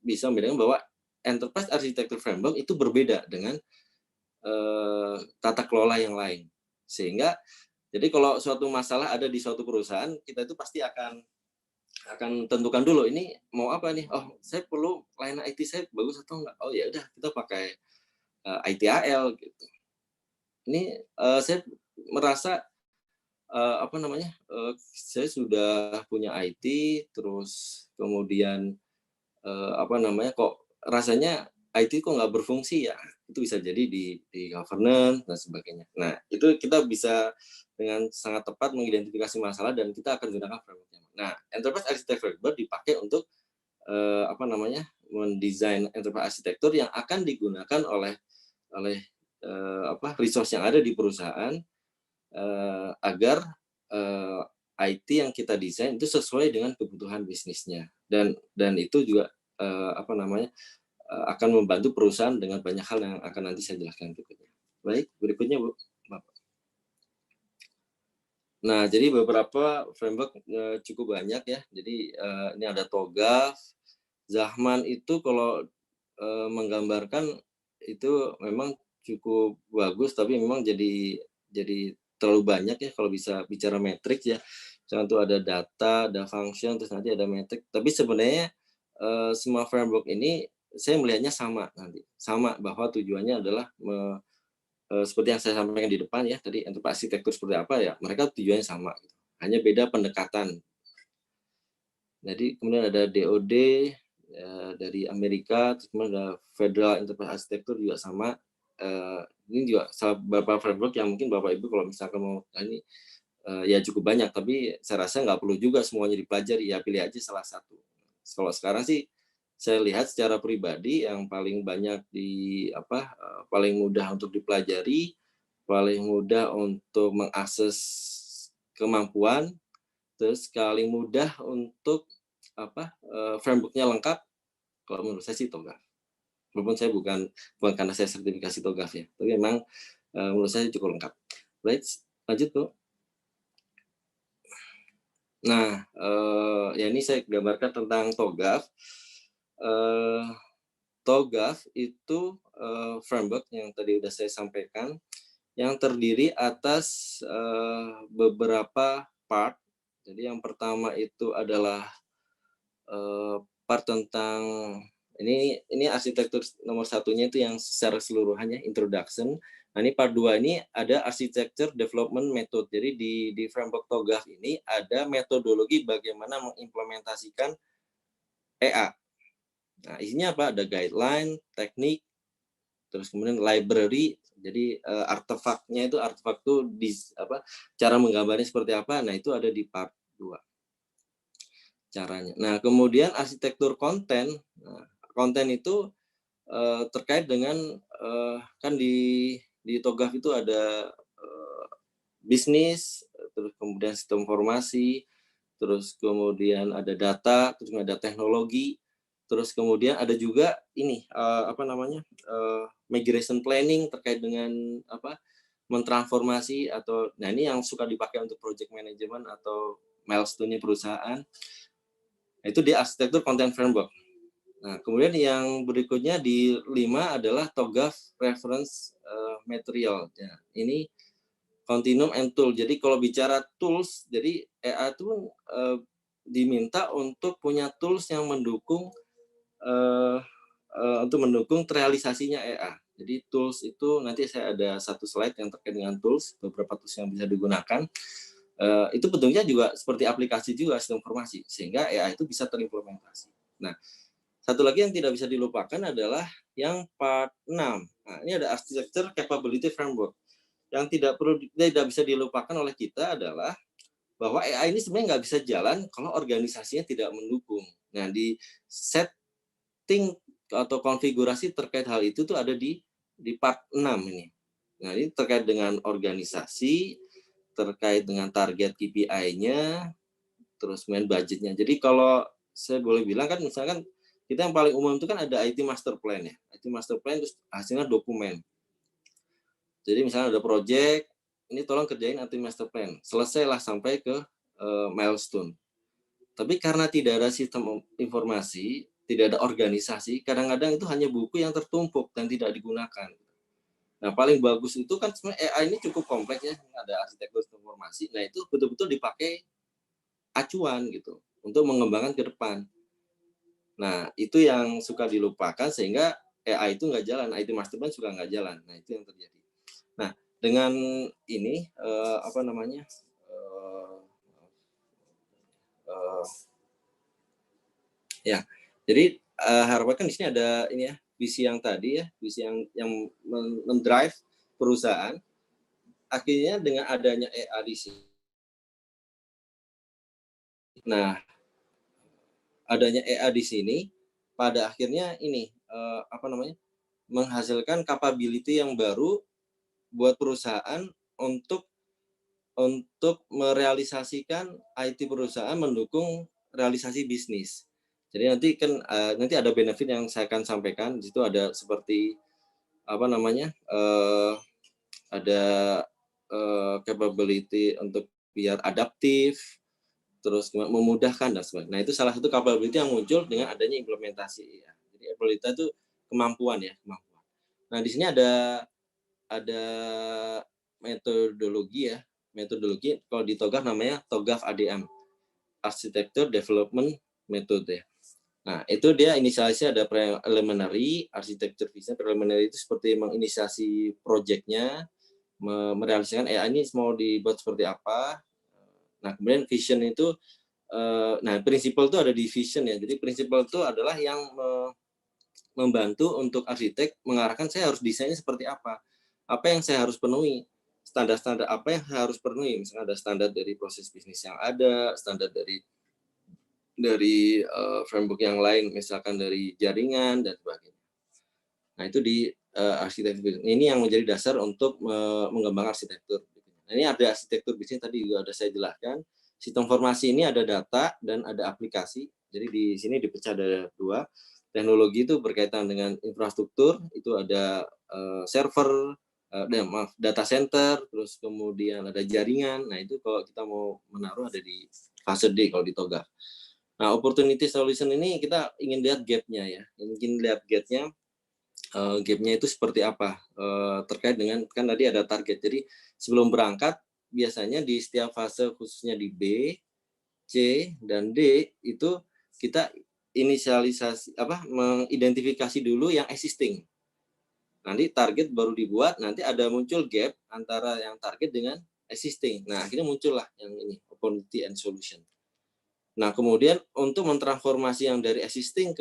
bisa membedakan bahwa Enterprise Architecture Framework itu berbeda dengan tata kelola yang lain. Sehingga jadi kalau suatu masalah ada di suatu perusahaan, kita itu pasti akan tentukan dulu ini mau apa nih. Oh, saya perlu layanan IT saya bagus atau enggak. Oh ya udah kita pakai ITAL gitu. Ini saya merasa saya sudah punya IT, terus kemudian kok rasanya IT kok nggak berfungsi ya, itu bisa jadi di governance dan sebagainya. Nah, itu kita bisa dengan sangat tepat mengidentifikasi masalah dan kita akan gunakan framework-nya. Nah, Enterprise Architecture Framework dipakai untuk mendesain enterprise architecture yang akan digunakan oleh resource yang ada di perusahaan agar IT yang kita desain itu sesuai dengan kebutuhan bisnisnya dan itu juga akan membantu perusahaan dengan banyak hal yang akan nanti saya jelaskan berikutnya. Baik, berikutnya Bu. Bapak. Nah, jadi beberapa framework cukup banyak ya. Jadi ini ada TOGAF, Zahman itu kalau menggambarkan itu memang cukup bagus, tapi memang jadi terlalu banyak ya kalau bisa bicara matriks ya. Misalnya tuh ada data, ada function, terus nanti ada matriks. Tapi sebenarnya semua framework ini saya melihatnya sama nanti. Sama bahwa tujuannya adalah seperti yang saya sampaikan di depan ya, tadi enterprise architecture seperti apa ya, mereka tujuannya sama. Gitu. Hanya beda pendekatan. Jadi kemudian ada DOD dari Amerika, terus kemudian ada Federal Enterprise Architecture juga sama. ini juga beberapa framework yang mungkin Bapak Ibu kalau misalkan mau ini ya cukup banyak, tapi saya rasa nggak perlu juga semuanya dipelajari, ya pilih aja salah satu. Kalau sekarang sih saya lihat secara pribadi yang paling banyak paling mudah untuk dipelajari, paling mudah untuk mengakses kemampuan, terus paling mudah untuk framework-nya lengkap, kalau menurut saya sih TOGAF. Walaupun saya bukan karena saya sertifikasi TOGAF ya, tapi memang menurut saya cukup lengkap. Baik, lanjut Bu. Nah, ya ini saya gambarkan tentang TOGAF. TOGAF itu framework yang tadi sudah saya sampaikan, yang terdiri atas beberapa part. Jadi yang pertama itu adalah part tentang ini arsitektur nomor satunya itu yang secara keseluruhannya introduction. Nah ini part 2 ini ada architecture development method. Jadi di framework TOGAF ini ada metodologi bagaimana mengimplementasikan EA. Nah isinya apa? Ada guideline, teknik, terus kemudian library. Jadi artefaknya itu artefak itu cara menggambarnya seperti apa. Nah itu ada di part 2 caranya. Nah kemudian arsitektur konten. Nah, konten itu terkait dengan kan di TOGAF itu ada bisnis, terus kemudian sistem informasi, terus kemudian ada data, terus ada teknologi, terus kemudian ada juga ini migration planning terkait dengan mentransformasi atau nah ini yang suka dipakai untuk project management atau milestone-nya perusahaan. Itu di arsitektur content framework. Nah, kemudian yang berikutnya di 5 adalah TOGAF reference material. Ya, ini continuum and tool. Jadi kalau bicara tools, jadi EA itu diminta untuk punya tools yang mendukung realisasinya EA. Jadi tools itu nanti saya ada satu slide yang terkait dengan tools, beberapa tools yang bisa digunakan. Itu bentuknya juga seperti aplikasi juga sistem informasi, sehingga EA itu bisa terimplementasi. Nah, satu lagi yang tidak bisa dilupakan adalah yang part 6. Nah, ini ada architecture capability framework. Yang tidak bisa dilupakan oleh kita adalah bahwa AI ini sebenarnya nggak bisa jalan kalau organisasinya tidak mendukung. Nah, di setting atau konfigurasi terkait hal itu tuh ada di part 6 ini. Nah, ini terkait dengan organisasi, terkait dengan target KPI-nya, terus main budgetnya. Jadi kalau saya boleh bilang kan misalkan kita yang paling umum itu kan ada IT master plan ya. IT master plan terus hasilnya dokumen. Jadi misalnya ada project, ini tolong kerjain IT master plan. Selesailah sampai ke milestone. Tapi karena tidak ada sistem informasi, tidak ada organisasi, kadang-kadang itu hanya buku yang tertumpuk dan tidak digunakan. Nah, paling bagus itu kan sebenarnya AI ini cukup kompleks ya, ada arsitektur informasi. Nah, itu betul-betul dipakai acuan gitu untuk mengembangkan ke depan. Nah, itu yang suka dilupakan sehingga AI itu nggak jalan, IT master plan juga nggak jalan. Nah, itu yang terjadi. Nah, dengan ini ya, jadi harapan di sini ada ini ya visi yang tadi ya, visi yang mendrive perusahaan. Akhirnya dengan adanya AI di sini. Nah, adanya AI di sini pada akhirnya ini menghasilkan capability yang baru buat perusahaan untuk merealisasikan IT perusahaan mendukung realisasi bisnis. Jadi nanti ada benefit yang saya akan sampaikan. Di situ ada seperti ada capability untuk biar adaptif, terus memudahkan dan sebagainya. Nah itu salah satu capability yang muncul dengan adanya implementasi. Ya. Jadi capability itu kemampuan ya, kemampuan. Nah di sini ada metodologi ya, metodologi kalau di TOGAF namanya TOGAF ADM, Architecture Development Method ya. Nah itu dia inisiasi ada preliminary, architecture vision. Preliminary itu seperti menginisiasi proyeknya, merealisasikan ini mau dibuat seperti apa. Nah kemudian vision itu, nah prinsipal itu ada di vision ya. Jadi prinsipal itu adalah yang membantu untuk arsitek mengarahkan saya harus desainnya seperti apa yang saya harus penuhi, standar-standar apa yang saya harus penuhi, misalnya ada standar dari proses bisnis yang ada, standar dari framework yang lain, misalkan dari jaringan dan sebagainya. Nah itu di arsitektur ini yang menjadi dasar untuk mengembangkan arsitektur. Nah, ini ada arsitektur bisnis tadi juga ada saya jelaskan. Sistem informasi ini ada data dan ada aplikasi. Jadi di sini dipecah ada dua. Teknologi itu berkaitan dengan infrastruktur, itu ada server, data center, terus kemudian ada jaringan. Nah itu kalau kita mau menaruh ada di fase D kalau di TOGAF. Nah, opportunity solution ini kita ingin lihat gap-nya ya. Ingin lihat gap-nya itu seperti apa terkait dengan kan tadi ada target. Jadi sebelum berangkat biasanya di setiap fase khususnya di B, C dan D itu kita inisialisasi mengidentifikasi dulu yang existing. Nanti target baru dibuat, nanti ada muncul gap antara yang target dengan existing. Nah, akhirnya muncullah yang ini opportunity and solution. Nah, kemudian untuk mentransformasi yang dari existing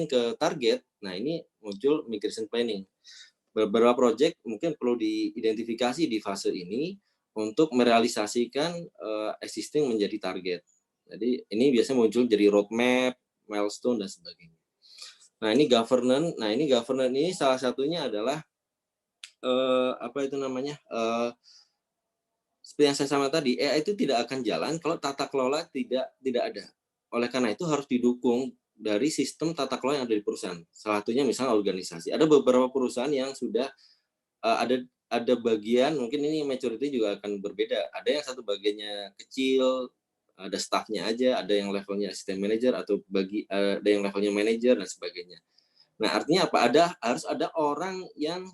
ke target, nah ini muncul migration planning. Beberapa project mungkin perlu diidentifikasi di fase ini untuk merealisasikan existing menjadi target. Jadi ini biasanya muncul jadi roadmap, milestone dan sebagainya. Nah ini governance. Nah ini governance ini salah satunya adalah seperti yang saya sama tadi, AI itu tidak akan jalan kalau tata kelola tidak ada. Oleh karena itu harus didukung dari sistem tata kelola yang ada di perusahaan. Salah satunya misalnya organisasi. Ada beberapa perusahaan yang sudah ada bagian, mungkin ini maturity juga akan berbeda. Ada yang satu bagiannya kecil, ada staffnya aja, ada yang levelnya assistant manager atau ada yang levelnya manager dan sebagainya. Nah artinya apa? Harus ada orang yang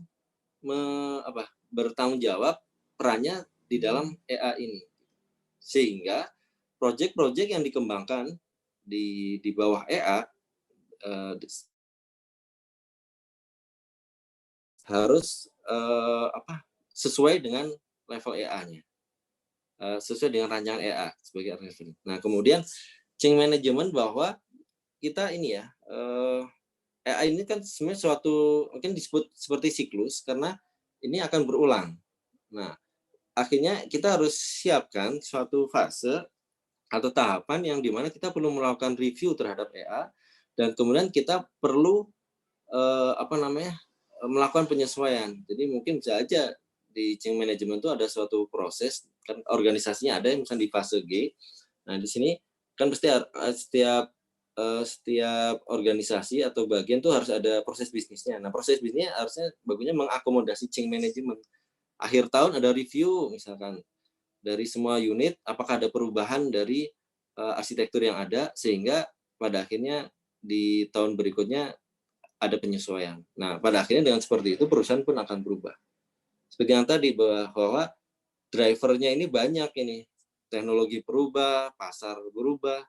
bertanggung jawab perannya di dalam EA ini, sehingga proyek-proyek yang dikembangkan di bawah EA harus sesuai dengan level EA-nya, sesuai dengan rancangan EA sebagai referensi. Nah kemudian change management bahwa kita ini ya EA ini kan sebenarnya suatu mungkin disebut seperti siklus karena ini akan berulang. Nah akhirnya kita harus siapkan suatu fase atau tahapan yang dimana kita perlu melakukan review terhadap EA dan kemudian kita perlu melakukan penyesuaian. Jadi mungkin bisa aja di change management itu ada suatu proses kan organisasinya ada yang misalnya di fase G. Nah di sini kan pasti setiap organisasi atau bagian tuh harus ada proses bisnisnya. Nah proses bisnisnya harusnya bagusnya mengakomodasi change management. Akhir tahun ada review misalkan dari semua unit apakah ada perubahan dari arsitektur yang ada sehingga pada akhirnya di tahun berikutnya ada penyesuaian. Nah, pada akhirnya dengan seperti itu perusahaan pun akan berubah. Seperti yang tadi bahwa drivernya ini banyak ini. Teknologi berubah, pasar berubah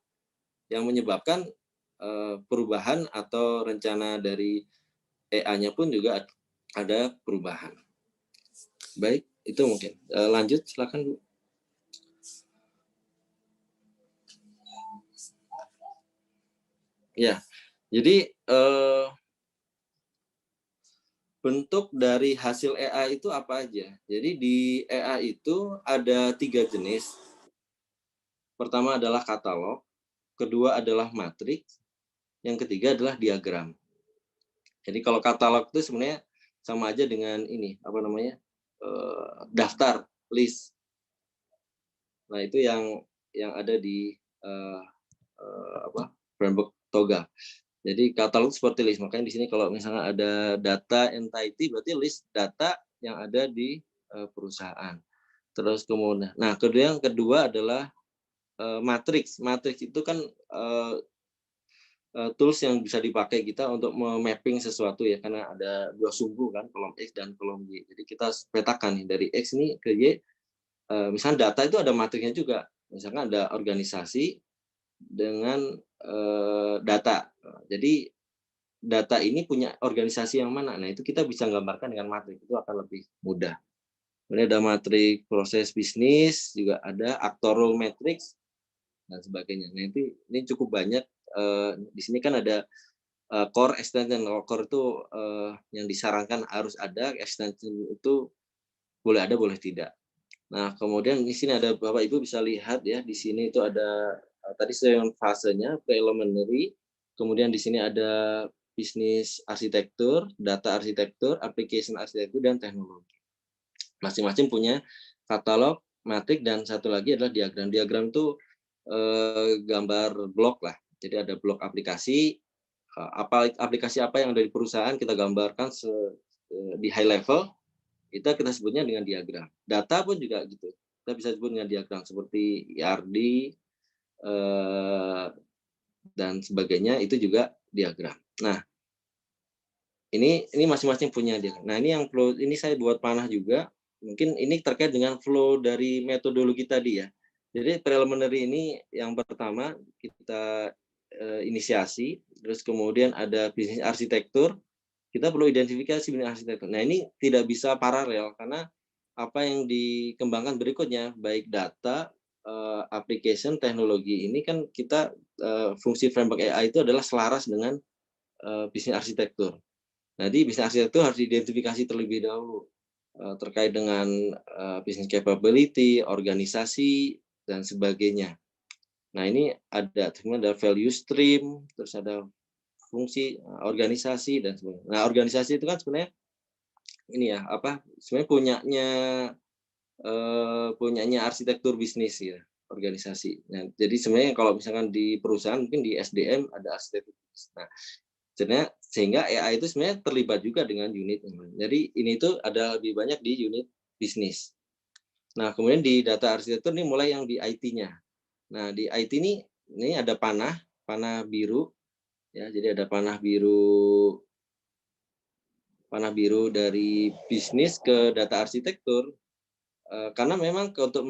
yang menyebabkan perubahan atau rencana dari EA-nya pun juga ada perubahan. Baik, itu mungkin. Lanjut, silakan Bu. Ya, jadi bentuk dari hasil EA itu apa aja? Jadi di EA itu ada 3 jenis. Pertama adalah katalog, kedua adalah matriks, yang ketiga adalah diagram. Jadi kalau katalog itu sebenarnya sama aja dengan ini, daftar, list. Nah itu yang ada di framework TOGAF. Jadi katalog seperti list. Makanya di sini kalau misalnya ada data entity berarti list data yang ada di perusahaan. Terus kemudian, nah yang kedua adalah matriks. Matriks itu kan tools yang bisa dipakai kita untuk mapping sesuatu ya, karena ada dua sumbu kan, kolom X dan kolom Y. Jadi kita petakan nih dari X ini ke Y. Misalnya data itu ada matriksnya juga. Misalkan ada organisasi dengan data. Jadi data ini punya organisasi yang mana? Nah itu kita bisa gambarkan dengan matriks, itu akan lebih mudah. Kemudian ada matriks proses bisnis, juga ada actor role matrix dan sebagainya. Nah ini cukup banyak. Di sini kan ada core, extension. Core itu yang disarankan harus ada, extension itu boleh ada, boleh tidak. Nah, kemudian di sini ada Bapak Ibu bisa lihat ya, di sini itu ada tadi saya fasenya preliminary, kemudian di sini ada bisnis arsitektur, data arsitektur, application arsitektur, dan teknologi. Masing-masing punya katalog, matrik, dan satu lagi adalah diagram. Diagram itu gambar blok lah. Jadi ada blok aplikasi, aplikasi apa yang ada di perusahaan kita gambarkan di high level, kita sebutnya dengan diagram. Data pun juga gitu. Kita bisa sebut dengan diagram seperti ERD dan sebagainya, itu juga diagram. Nah, ini masing-masing punya diagram. Nah, ini yang flow, ini saya buat panah juga. Mungkin ini terkait dengan flow dari metodologi tadi ya. Jadi preliminary ini yang pertama kita inisiasi, terus kemudian ada bisnis arsitektur, kita perlu identifikasi bisnis arsitektur. Nah, ini tidak bisa paralel karena apa yang dikembangkan berikutnya, baik data, application, teknologi, ini kan kita fungsi framework AI itu adalah selaras dengan bisnis arsitektur. Jadi bisnis arsitektur harus diidentifikasi terlebih dahulu terkait dengan bisnis capability, organisasi, dan sebagainya. Nah, ini ada value stream, terus ada fungsi organisasi, dan sebagainya. Nah, organisasi itu kan sebenarnya ini ya, sebenarnya punyanya arsitektur bisnis ya, organisasi. Nah, jadi sebenarnya kalau misalkan di perusahaan mungkin di SDM ada arsitektur bisnis. Nah, sehingga AI itu sebenarnya terlibat juga dengan unit. Jadi ini tuh ada lebih banyak di unit bisnis. Nah, kemudian di data arsitektur ini mulai yang di IT-nya. Nah, di IT ini ada panah biru ya. Jadi ada panah biru dari bisnis ke data arsitektur. Karena memang untuk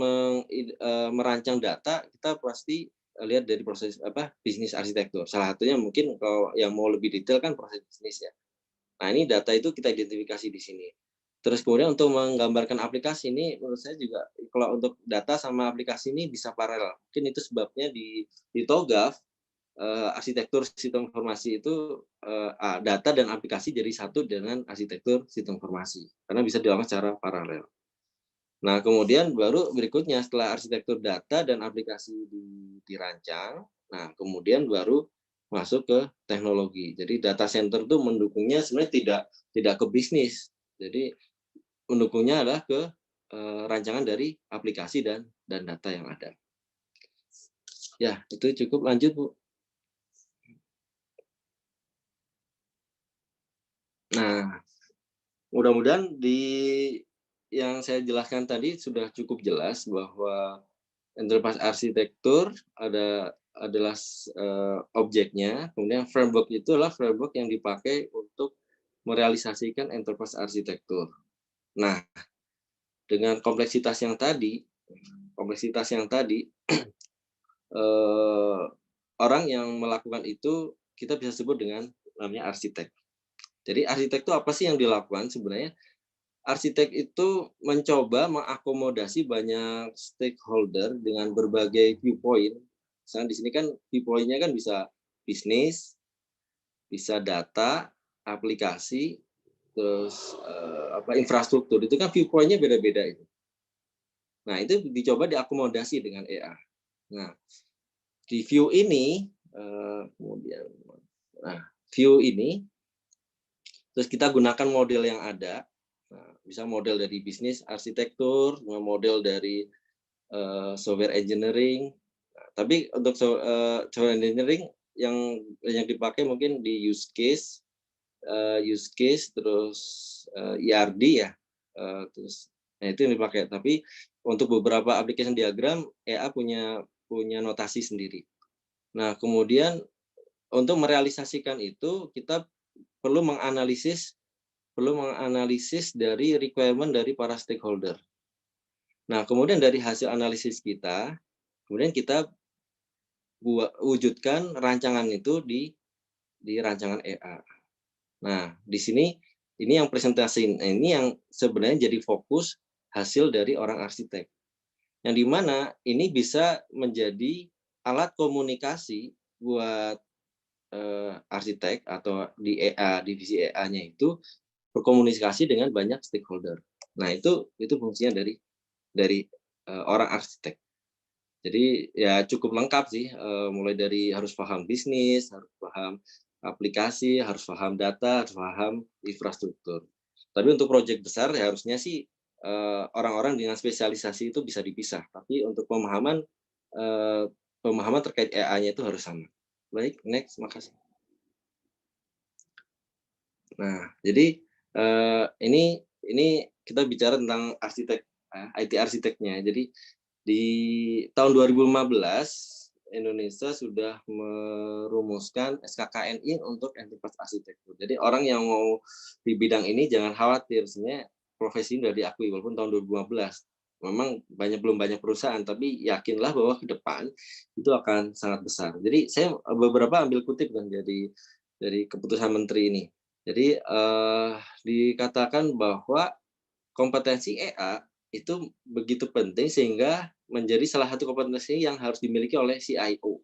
merancang data kita pasti lihat dari proses bisnis arsitektur. Salah satunya mungkin kalau yang mau lebih detail kan proses bisnis ya. Nah, ini data itu kita identifikasi di sini. Terus kemudian untuk menggambarkan aplikasi ini menurut saya juga kalau untuk data sama aplikasi ini bisa paralel. Mungkin itu sebabnya di TOGAF arsitektur sistem informasi itu data dan aplikasi jadi satu dengan arsitektur sistem informasi karena bisa dilakukan secara paralel. Nah, kemudian baru berikutnya setelah arsitektur data dan aplikasi dirancang, nah kemudian baru masuk ke teknologi. Jadi data center itu mendukungnya sebenarnya tidak ke bisnis. Jadi mendukungnya adalah ke rancangan dari aplikasi dan data yang ada. Ya, itu cukup. Lanjut, Bu. Nah, mudah-mudahan yang saya jelaskan tadi sudah cukup jelas bahwa enterprise arsitektur adalah objeknya, kemudian framework itu adalah framework yang dipakai untuk merealisasikan enterprise arsitektur. Nah, dengan kompleksitas yang tadi orang yang melakukan itu kita bisa sebut dengan namanya arsitek. Jadi arsitek itu apa sih yang dilakukan sebenarnya? Arsitek itu mencoba mengakomodasi banyak stakeholder dengan berbagai viewpoint. Misalnya di sini kan viewpoint-nya kan bisa bisnis, bisa data, aplikasi, terus infrastruktur. Itu kan viewpoint-nya beda-beda itu. Nah, itu dicoba diakomodasi dengan AI. Nah, di view ini view ini terus kita gunakan model yang ada. Nah, bisa model dari bisnis arsitektur, model dari software engineering. Nah, tapi untuk software engineering yang dipakai mungkin di use case terus ERD ya, terus nah itu yang dipakai. Tapi untuk beberapa application diagram EA punya notasi sendiri. Nah, kemudian untuk merealisasikan itu kita perlu menganalisis dari requirement dari para stakeholder. Nah, kemudian dari hasil analisis kita, kemudian kita wujudkan rancangan itu di rancangan EA. Nah, di sini ini yang presentasi ini yang sebenarnya jadi fokus hasil dari orang arsitek. Yang dimana ini bisa menjadi alat komunikasi buat arsitek atau di EA, divisi EA-nya itu berkomunikasi dengan banyak stakeholder. Nah, itu fungsinya dari orang arsitek. Jadi ya cukup lengkap sih, mulai dari harus paham bisnis, harus paham aplikasi, harus paham data, harus paham infrastruktur. Tapi untuk proyek besar ya harusnya sih orang-orang dengan spesialisasi itu bisa dipisah. Tapi untuk pemahaman terkait EA-nya itu harus sama. Baik, next, makasih. Nah, jadi ini kita bicara tentang arsitek, IT arsiteknya. Jadi di tahun 2015 Indonesia sudah merumuskan SKKNI untuk Enterprise Arsitektur. Jadi orang yang mau di bidang ini jangan khawatir, sebenarnya profesi ini sudah diakui walaupun tahun 2015. Memang belum banyak perusahaan, tapi yakinlah bahwa ke depan itu akan sangat besar. Jadi saya beberapa ambil kutip kan dari keputusan menteri ini. Jadi dikatakan bahwa kompetensi EA itu begitu penting sehingga menjadi salah satu kompetensi yang harus dimiliki oleh CIO.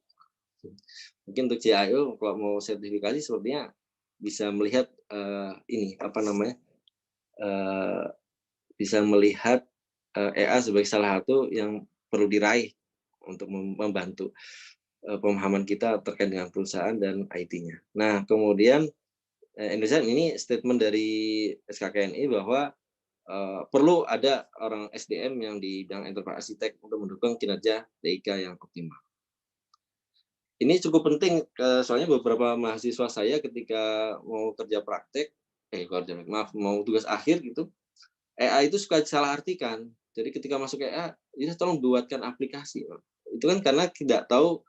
Mungkin untuk CIO kalau mau sertifikasi sepertinya bisa melihat bisa melihat EA sebagai salah satu yang perlu diraih untuk membantu pemahaman kita terkait dengan perusahaan dan IT-nya. Nah, kemudian Indonesia ini statement dari SKKNI bahwa perlu ada orang SDM yang di bidang enterprise arsitek untuk mendukung kinerja DIK yang optimal. Ini cukup penting, soalnya beberapa mahasiswa saya ketika mau kerja praktek, mau tugas akhir gitu, EA itu suka salah artikan. Jadi ketika masuk EA, ini tolong buatkan aplikasi. Itu kan karena tidak tahu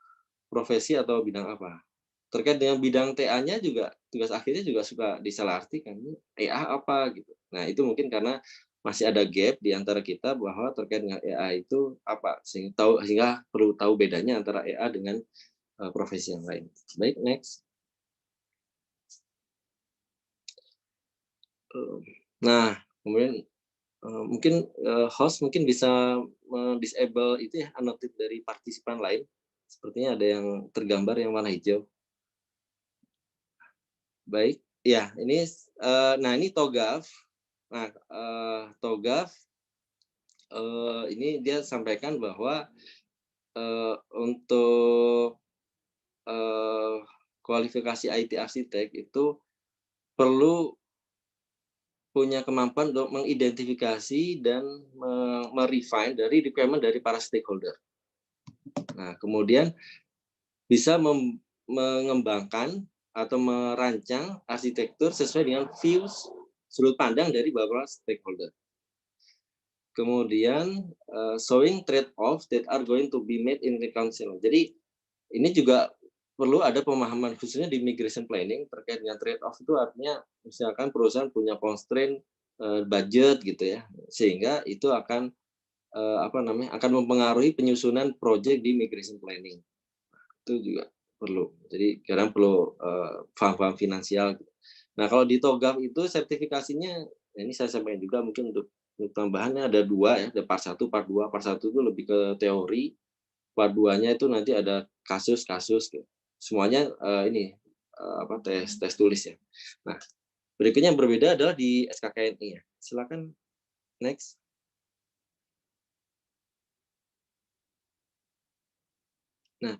profesi atau bidang apa. Terkait dengan bidang TA-nya juga, tugas akhirnya juga suka disalahartikan. EA apa gitu. Nah, itu mungkin karena masih ada gap di antara kita bahwa terkait dengan EA itu apa, sehingga perlu tahu bedanya antara EA dengan profesi yang lain. Baik, next. Nah, kemudian mungkin host mungkin bisa disable itu ya, annotate dari partisipan lain. Sepertinya ada yang tergambar yang warna hijau. Baik, ya ini ini TOGAF. Nah, TOGAF ini dia sampaikan bahwa untuk kualifikasi IT arsitek itu perlu punya kemampuan untuk mengidentifikasi dan merefine dari requirement dari para stakeholder. Nah, kemudian bisa mengembangkan atau merancang arsitektur sesuai dengan views sudut pandang dari beberapa stakeholder. Kemudian showing trade-off that are going to be made in the council. Jadi ini juga perlu ada pemahaman khususnya di migration planning terkait dengan trade-off itu artinya misalkan perusahaan punya constraint budget gitu ya, sehingga itu akan akan mempengaruhi penyusunan proyek di migration planning. Itu juga perlu. Jadi kadang perlu paham-paham finansial. Nah, kalau di TOGAF itu sertifikasinya, ini saya sampaikan juga mungkin untuk tambahannya ada 2 ya, ada part 1, part 2. Part 1 itu lebih ke teori, part 2-nya itu nanti ada kasus-kasus gitu. Semuanya tes tulis ya. Nah, berikutnya yang berbeda adalah di SKKNI ya. Silakan next. Nah,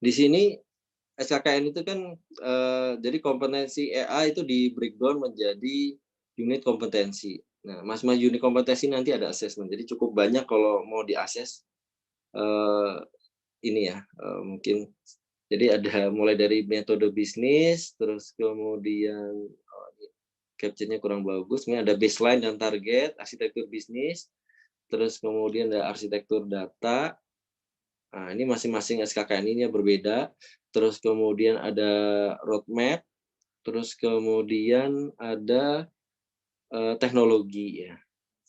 di sini SKKN itu kan jadi kompetensi EA itu di breakdown menjadi unit kompetensi. Nah, masing-masing unit kompetensi nanti ada assessment. Jadi cukup banyak kalau mau diakses mungkin. Jadi ada mulai dari metode bisnis, terus kemudian capture-nya kurang bagus. Ini ada baseline dan target, arsitektur bisnis, terus kemudian ada arsitektur data. Nah, ini masing-masing SKKN ini berbeda. Terus kemudian ada roadmap, terus kemudian ada teknologi ya.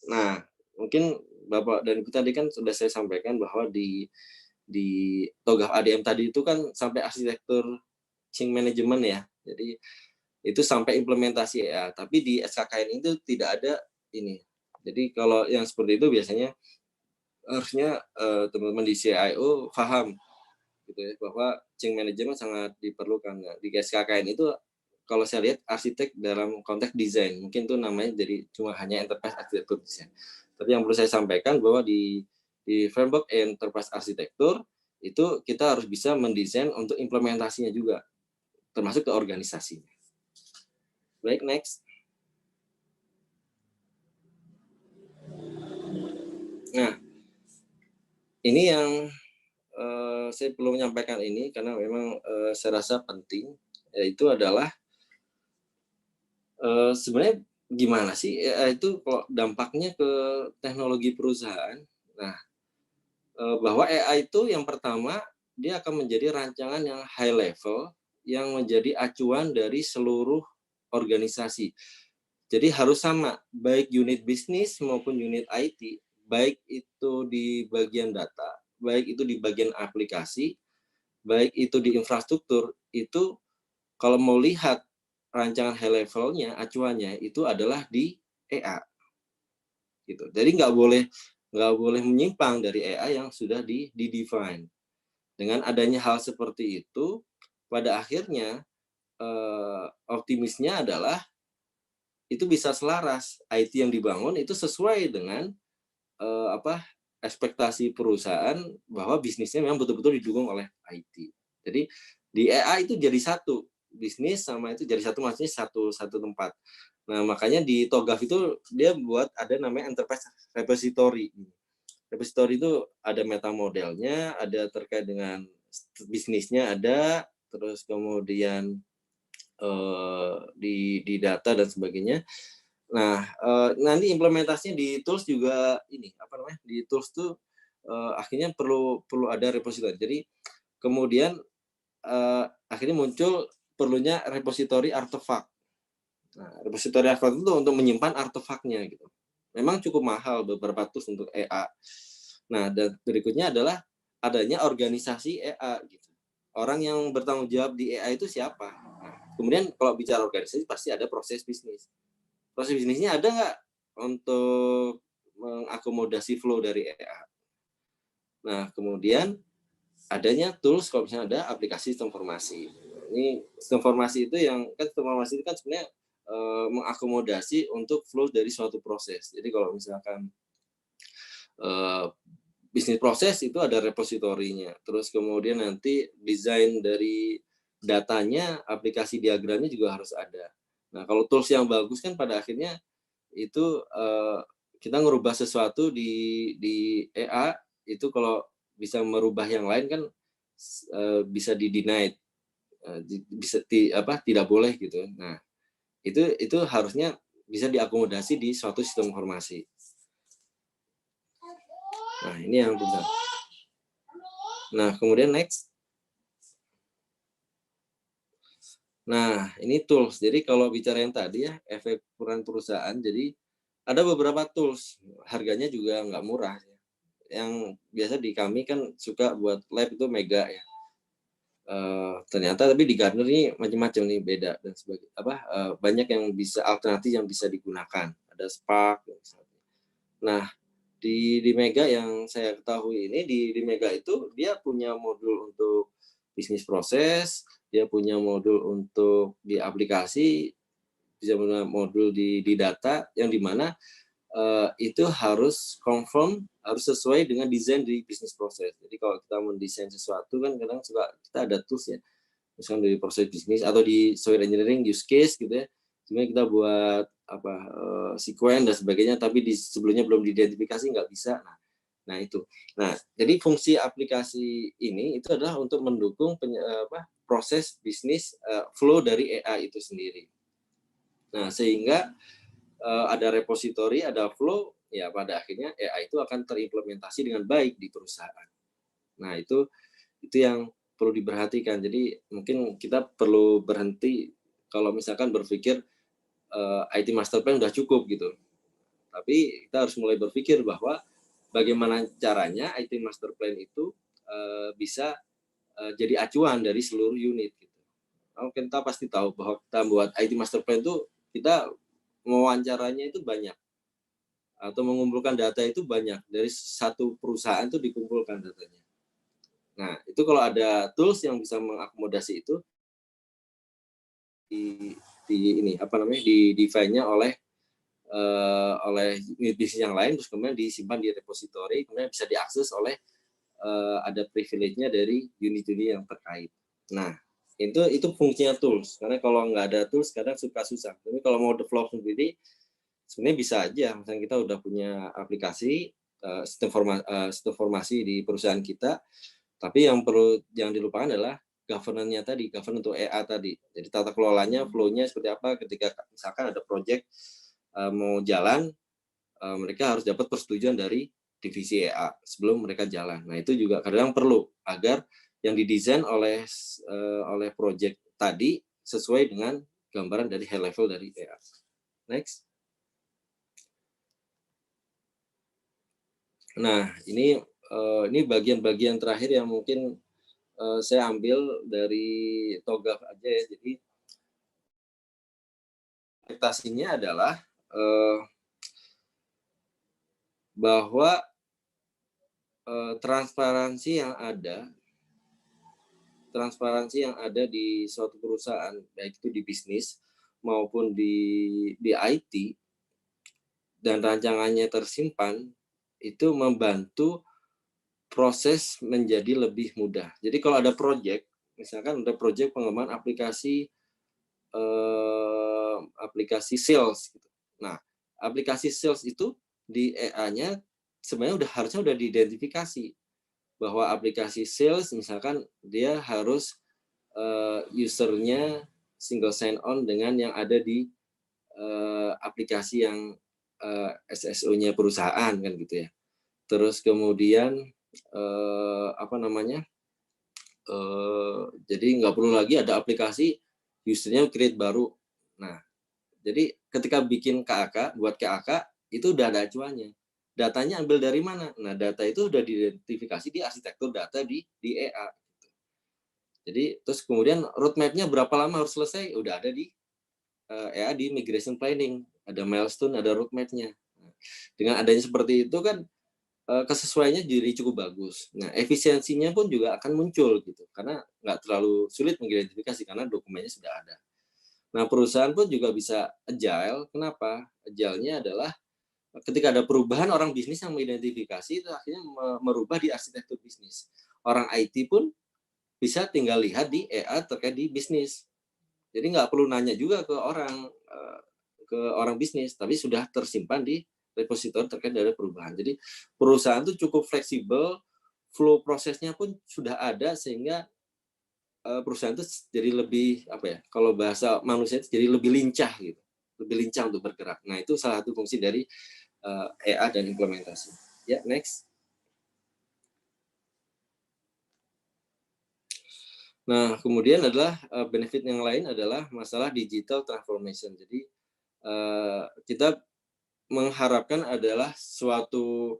Nah, mungkin Bapak dan Ibu tadi kan sudah saya sampaikan bahwa di TOGAF ADM tadi itu kan sampai arsitektur change management ya. Jadi itu sampai implementasi ya. Tapi di SKKN itu tidak ada ini. Jadi kalau yang seperti itu biasanya harusnya teman-teman di CIO paham gitu ya, bahwa change management sangat diperlukan. Nah, di SKKN itu kalau saya lihat arsitek dalam konteks desain, mungkin itu namanya jadi cuma hanya enterprise arsitektur desain. Tapi yang perlu saya sampaikan bahwa di framework enterprise arsitektur itu kita harus bisa mendesain untuk implementasinya juga, termasuk ke organisasinya. Baik, next. Nah, ini yang saya perlu menyampaikan ini karena memang saya rasa penting, yaitu adalah sebenarnya gimana sih itu kalau dampaknya ke teknologi perusahaan. Nah, bahwa AI itu yang pertama dia akan menjadi rancangan yang high level yang menjadi acuan dari seluruh organisasi. Jadi harus sama, baik unit bisnis maupun unit IT, baik itu di bagian data, baik itu di bagian aplikasi, baik itu di infrastruktur, itu kalau mau lihat rancangan high levelnya, acuannya itu adalah di EA. Gitu. Jadi nggak boleh menyimpang dari EA yang sudah di-define. Dengan adanya hal seperti itu, pada akhirnya optimisnya adalah itu bisa selaras, IT yang dibangun itu sesuai dengan ekspektasi perusahaan bahwa bisnisnya memang betul-betul didukung oleh IT. Jadi di EA itu jadi satu, bisnis sama itu jadi satu, maksudnya satu tempat. Nah, makanya di TOGAF itu dia buat ada namanya Enterprise Repository. Repository itu ada meta modelnya, ada terkait dengan bisnisnya ada, terus kemudian di data dan sebagainya. Nah, nanti implementasinya di tools juga ini di tools tuh akhirnya perlu ada repository. Jadi kemudian akhirnya muncul perlunya repository artefak. Nah, repository artefak itu untuk menyimpan artefaknya gitu. Memang cukup mahal beberapa tools untuk EA. Nah, dan berikutnya adalah adanya organisasi EA gitu. Orang yang bertanggung jawab di EA itu siapa? Nah, kemudian kalau bicara organisasi pasti ada proses bisnis. Proses bisnisnya ada nggak untuk mengakomodasi flow dari EA? Nah, kemudian adanya tools kalau misalnya ada aplikasi sistem informasi. Ini sistem informasi itu sistem informasi itu kan sebenarnya mengakomodasi untuk flow dari suatu proses. Jadi kalau misalkan bisnis proses itu ada repositorinya. Terus kemudian nanti desain dari datanya, aplikasi diagramnya juga harus ada. Nah, kalau tools yang bagus kan pada akhirnya itu kita ngerubah sesuatu di EA itu kalau bisa merubah yang lain kan bisa di-denied, bisa tidak boleh gitu. Nah, itu harusnya bisa diakomodasi di suatu sistem informasi. Nah, ini yang benar. Nah, kemudian next. Nah, ini tools. Jadi kalau bicara yang tadi ya, efek peran perusahaan, jadi ada beberapa tools. Harganya juga nggak murah. Yang biasa di kami kan suka buat lab itu Mega ya. Ternyata tapi di Gartner ini macam-macam nih, beda dan sebagainya. Banyak yang bisa alternatif yang bisa digunakan. Ada Spark. Nah, di Mega yang saya ketahui ini di Mega itu dia punya modul untuk bisnis proses, dia punya modul untuk di aplikasi, bisa punya modul di data yang dimana itu harus confirm, harus sesuai dengan desain di bisnis proses. Jadi kalau kita mendesain sesuatu kan kadang suka kita ada tools ya, misalnya dari proses bisnis atau di software engineering use case gitu ya, sebenarnya kita buat sequence dan sebagainya, tapi sebelumnya belum diidentifikasi nggak bisa. Nah itu. Nah, jadi fungsi aplikasi ini itu adalah untuk mendukung proses bisnis flow dari AI itu sendiri. Nah, sehingga ada repository, ada flow, ya pada akhirnya AI itu akan terimplementasi dengan baik di perusahaan. Nah, itu yang perlu diperhatikan. Jadi mungkin kita perlu berhenti kalau misalkan berpikir IT master plan udah cukup gitu. Tapi kita harus mulai berpikir bahwa bagaimana caranya IT master plan itu bisa jadi acuan dari seluruh unit. Gitu. Kita pasti tahu bahwa kita buat IT master plan itu kita mewawancaranya itu banyak atau mengumpulkan data itu banyak dari satu perusahaan itu dikumpulkan datanya. Nah, itu kalau ada tools yang bisa mengakomodasi itu di ini apa namanya di define-nya oleh unit bisnis yang lain, terus kemudian disimpan di repository, kemudian bisa diakses oleh ada privilege-nya dari unit-unit yang terkait. Nah, itu fungsinya tools. Karena kalau nggak ada tools kadang suka susah. Tapi kalau mau develop sendiri, sebenarnya bisa aja. Misalnya kita udah punya aplikasi sistem informasi di perusahaan kita, tapi yang dilupakan adalah governance-nya tadi, governance untuk EA tadi. Jadi tata kelolanya, flow-nya seperti apa ketika misalkan ada project mau jalan, mereka harus dapat persetujuan dari divisi EA sebelum mereka jalan. Nah, itu juga kadang perlu agar yang didesain oleh project tadi sesuai dengan gambaran dari high level dari EA. Next. Nah, ini bagian-bagian terakhir yang mungkin saya ambil dari TOGAF aja ya. Jadi ekspektasinya adalah bahwa transparansi yang ada di suatu perusahaan, baik itu di bisnis maupun di IT, dan rancangannya tersimpan, itu membantu proses menjadi lebih mudah. Jadi kalau ada proyek, misalkan ada proyek pengembangan aplikasi sales. Nah, aplikasi sales itu di EA-nya sebenarnya harusnya udah diidentifikasi bahwa aplikasi sales misalkan dia harus usernya single sign on dengan yang ada di aplikasi yang SSO-nya perusahaan kan gitu ya. Terus kemudian jadi nggak perlu lagi ada aplikasi usernya create baru. Nah, jadi ketika bikin KAK, buat KAK itu udah ada acuannya. Datanya ambil dari mana? Nah, data itu udah diidentifikasi di arsitektur data di EA. Jadi terus kemudian roadmap-nya berapa lama harus selesai? Udah ada di EA di migration planning, ada milestone, ada roadmap-nya. Nah, dengan adanya seperti itu kan kesesuaiannya jadi cukup bagus. Nah, efisiensinya pun juga akan muncul gitu, karena nggak terlalu sulit mengidentifikasi karena dokumennya sudah ada. Nah, perusahaan pun juga bisa agile. Kenapa? Agile-nya adalah ketika ada perubahan, orang bisnis yang mengidentifikasi itu akhirnya merubah di arsitektur bisnis. Orang IT pun bisa tinggal lihat di EA terkait di bisnis. Jadi nggak perlu nanya juga ke orang bisnis, tapi sudah tersimpan di repositori terkait dari perubahan. Jadi perusahaan itu cukup fleksibel, flow prosesnya pun sudah ada sehingga perusahaan itu jadi lebih kalau bahasa manusia itu jadi lebih lincah gitu, lebih lincah untuk bergerak. Nah, itu salah satu fungsi dari EA dan implementasi. Ya, next. Nah, kemudian adalah benefit yang lain adalah masalah digital transformation. Jadi kita mengharapkan adalah suatu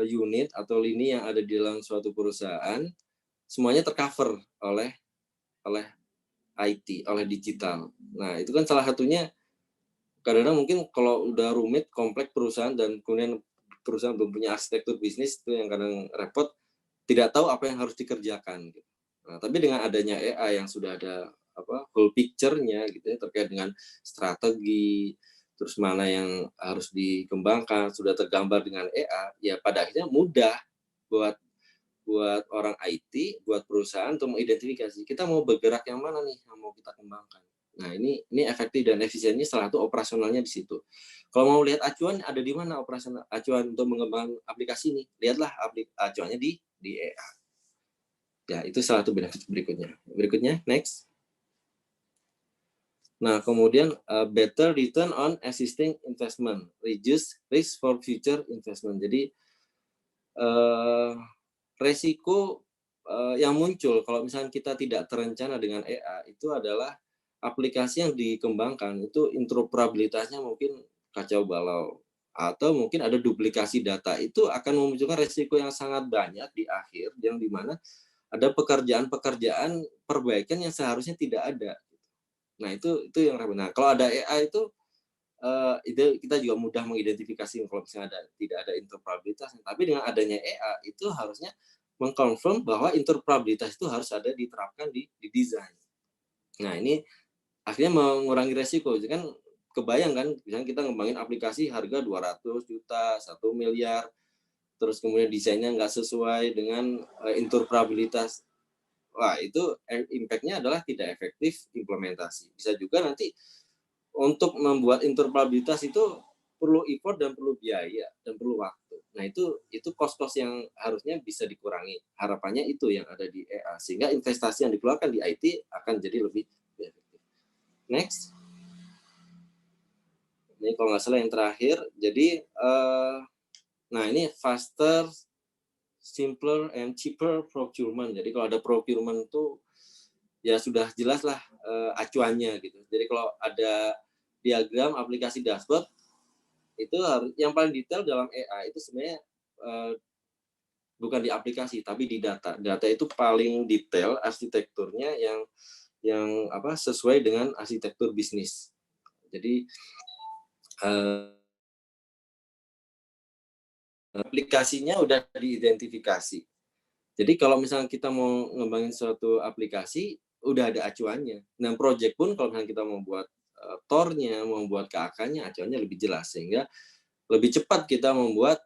unit atau lini yang ada di dalam suatu perusahaan semuanya tercover oleh IT, oleh digital. Nah, itu kan salah satunya kadang-kadang mungkin kalau udah rumit, kompleks perusahaan dan kemudian perusahaan belum punya arsitektur bisnis itu yang kadang repot, tidak tahu apa yang harus dikerjakan. Gitu. Nah, tapi dengan adanya AI yang sudah ada whole picture-nya gitu ya terkait dengan strategi, terus mana yang harus dikembangkan sudah tergambar dengan AI, ya pada akhirnya mudah buat orang IT, buat perusahaan untuk mengidentifikasi kita mau bergerak yang mana nih yang mau kita kembangkan. Nah, ini efektif dan efisiennya salah satu operasionalnya di situ. Kalau mau lihat acuan ada di mana operasional acuan untuk mengembangkan aplikasi ini, lihatlah acuannya di EA. Ya, itu salah satu benefit berikutnya. Berikutnya, next. Nah, kemudian better return on existing investment, reduce risk for future investment. Jadi resiko yang muncul kalau misalnya kita tidak terencana dengan EA itu adalah aplikasi yang dikembangkan itu interoperabilitasnya mungkin kacau balau atau mungkin ada duplikasi data, itu akan memunculkan resiko yang sangat banyak di akhir yang dimana ada pekerjaan perbaikan yang seharusnya tidak ada. Nah, itu yang benar. Kalau ada AI itu kita juga mudah mengidentifikasi kalau misalnya tidak ada interoperabilitas. Tapi dengan adanya AI itu harusnya mengkonfirm bahwa interoperabilitas itu harus ada diterapkan di desain. Nah, ini akhirnya mengurangi resiko. Jadi kan kebayang kan, misalnya kita ngembangin aplikasi harga 200 juta, 1 miliar, terus kemudian desainnya nggak sesuai dengan interoperabilitas. Wah, itu impact-nya adalah tidak efektif implementasi. Bisa juga nanti untuk membuat interoperabilitas itu perlu effort dan perlu biaya dan perlu waktu. Nah, itu cost-cost yang harusnya bisa dikurangi. Harapannya itu yang ada di EA, sehingga investasi yang dikeluarkan di IT akan jadi lebih efektif. Next. Ini kalau nggak salah yang terakhir. Jadi, nah ini faster, simpler, and cheaper procurement. Jadi kalau ada procurement itu ya sudah jelas lah acuannya gitu. Jadi kalau ada diagram aplikasi dashboard, itu harus yang paling detail dalam EA itu sebenarnya bukan di aplikasi tapi di data. Data itu paling detail arsitekturnya yang sesuai dengan arsitektur bisnis. Jadi aplikasinya udah diidentifikasi. Jadi kalau misalnya kita mau ngembangin suatu aplikasi, udah ada acuannya. Nah, project pun kalau misalnya kita mau buat TOR-nya, mau buat KAK-nya, acuannya lebih jelas. Sehingga lebih cepat kita membuat,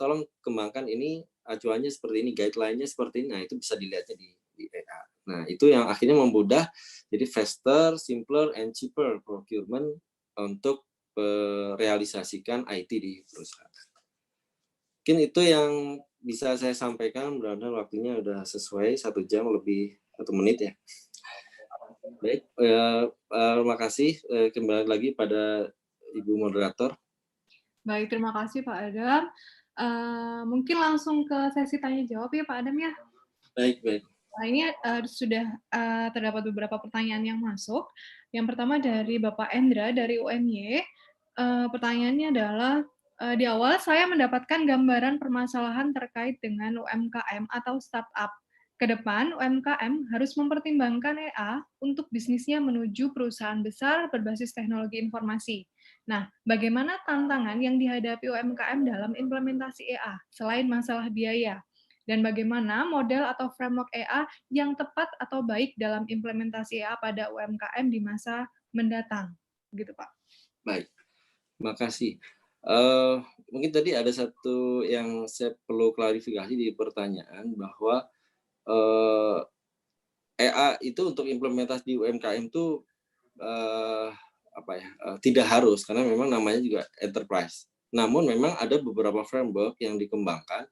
tolong kembangkan ini, acuannya seperti ini, guideline-nya seperti ini. Nah, itu bisa dilihatnya di EA. Nah, itu yang akhirnya memudah, jadi faster, simpler, and cheaper procurement untuk realisasikan IT di perusahaan. Mungkin itu yang bisa saya sampaikan, mudah-mudahan waktunya udah sesuai 1 jam lebih 1 menit ya. Baik, terima kasih, kembali lagi pada Ibu moderator. Baik, terima kasih Pak Adam. Mungkin langsung ke sesi tanya jawab ya Pak Adam ya. Baik. Nah, ini sudah terdapat beberapa pertanyaan yang masuk. Yang pertama dari Bapak Endra dari UMY. Pertanyaannya adalah, di awal saya mendapatkan gambaran permasalahan terkait dengan UMKM atau startup. Ke depan, UMKM harus mempertimbangkan EA untuk bisnisnya menuju perusahaan besar berbasis teknologi informasi. Nah, bagaimana tantangan yang dihadapi UMKM dalam implementasi EA selain masalah biaya? Dan bagaimana model atau framework EA yang tepat atau baik dalam implementasi EA pada UMKM di masa mendatang? Gitu, Pak. Baik, makasih. Mungkin tadi ada satu yang saya perlu klarifikasi di pertanyaan bahwa EA itu untuk implementasi di UMKM itu tidak harus karena memang namanya juga enterprise. Namun memang ada beberapa framework yang dikembangkan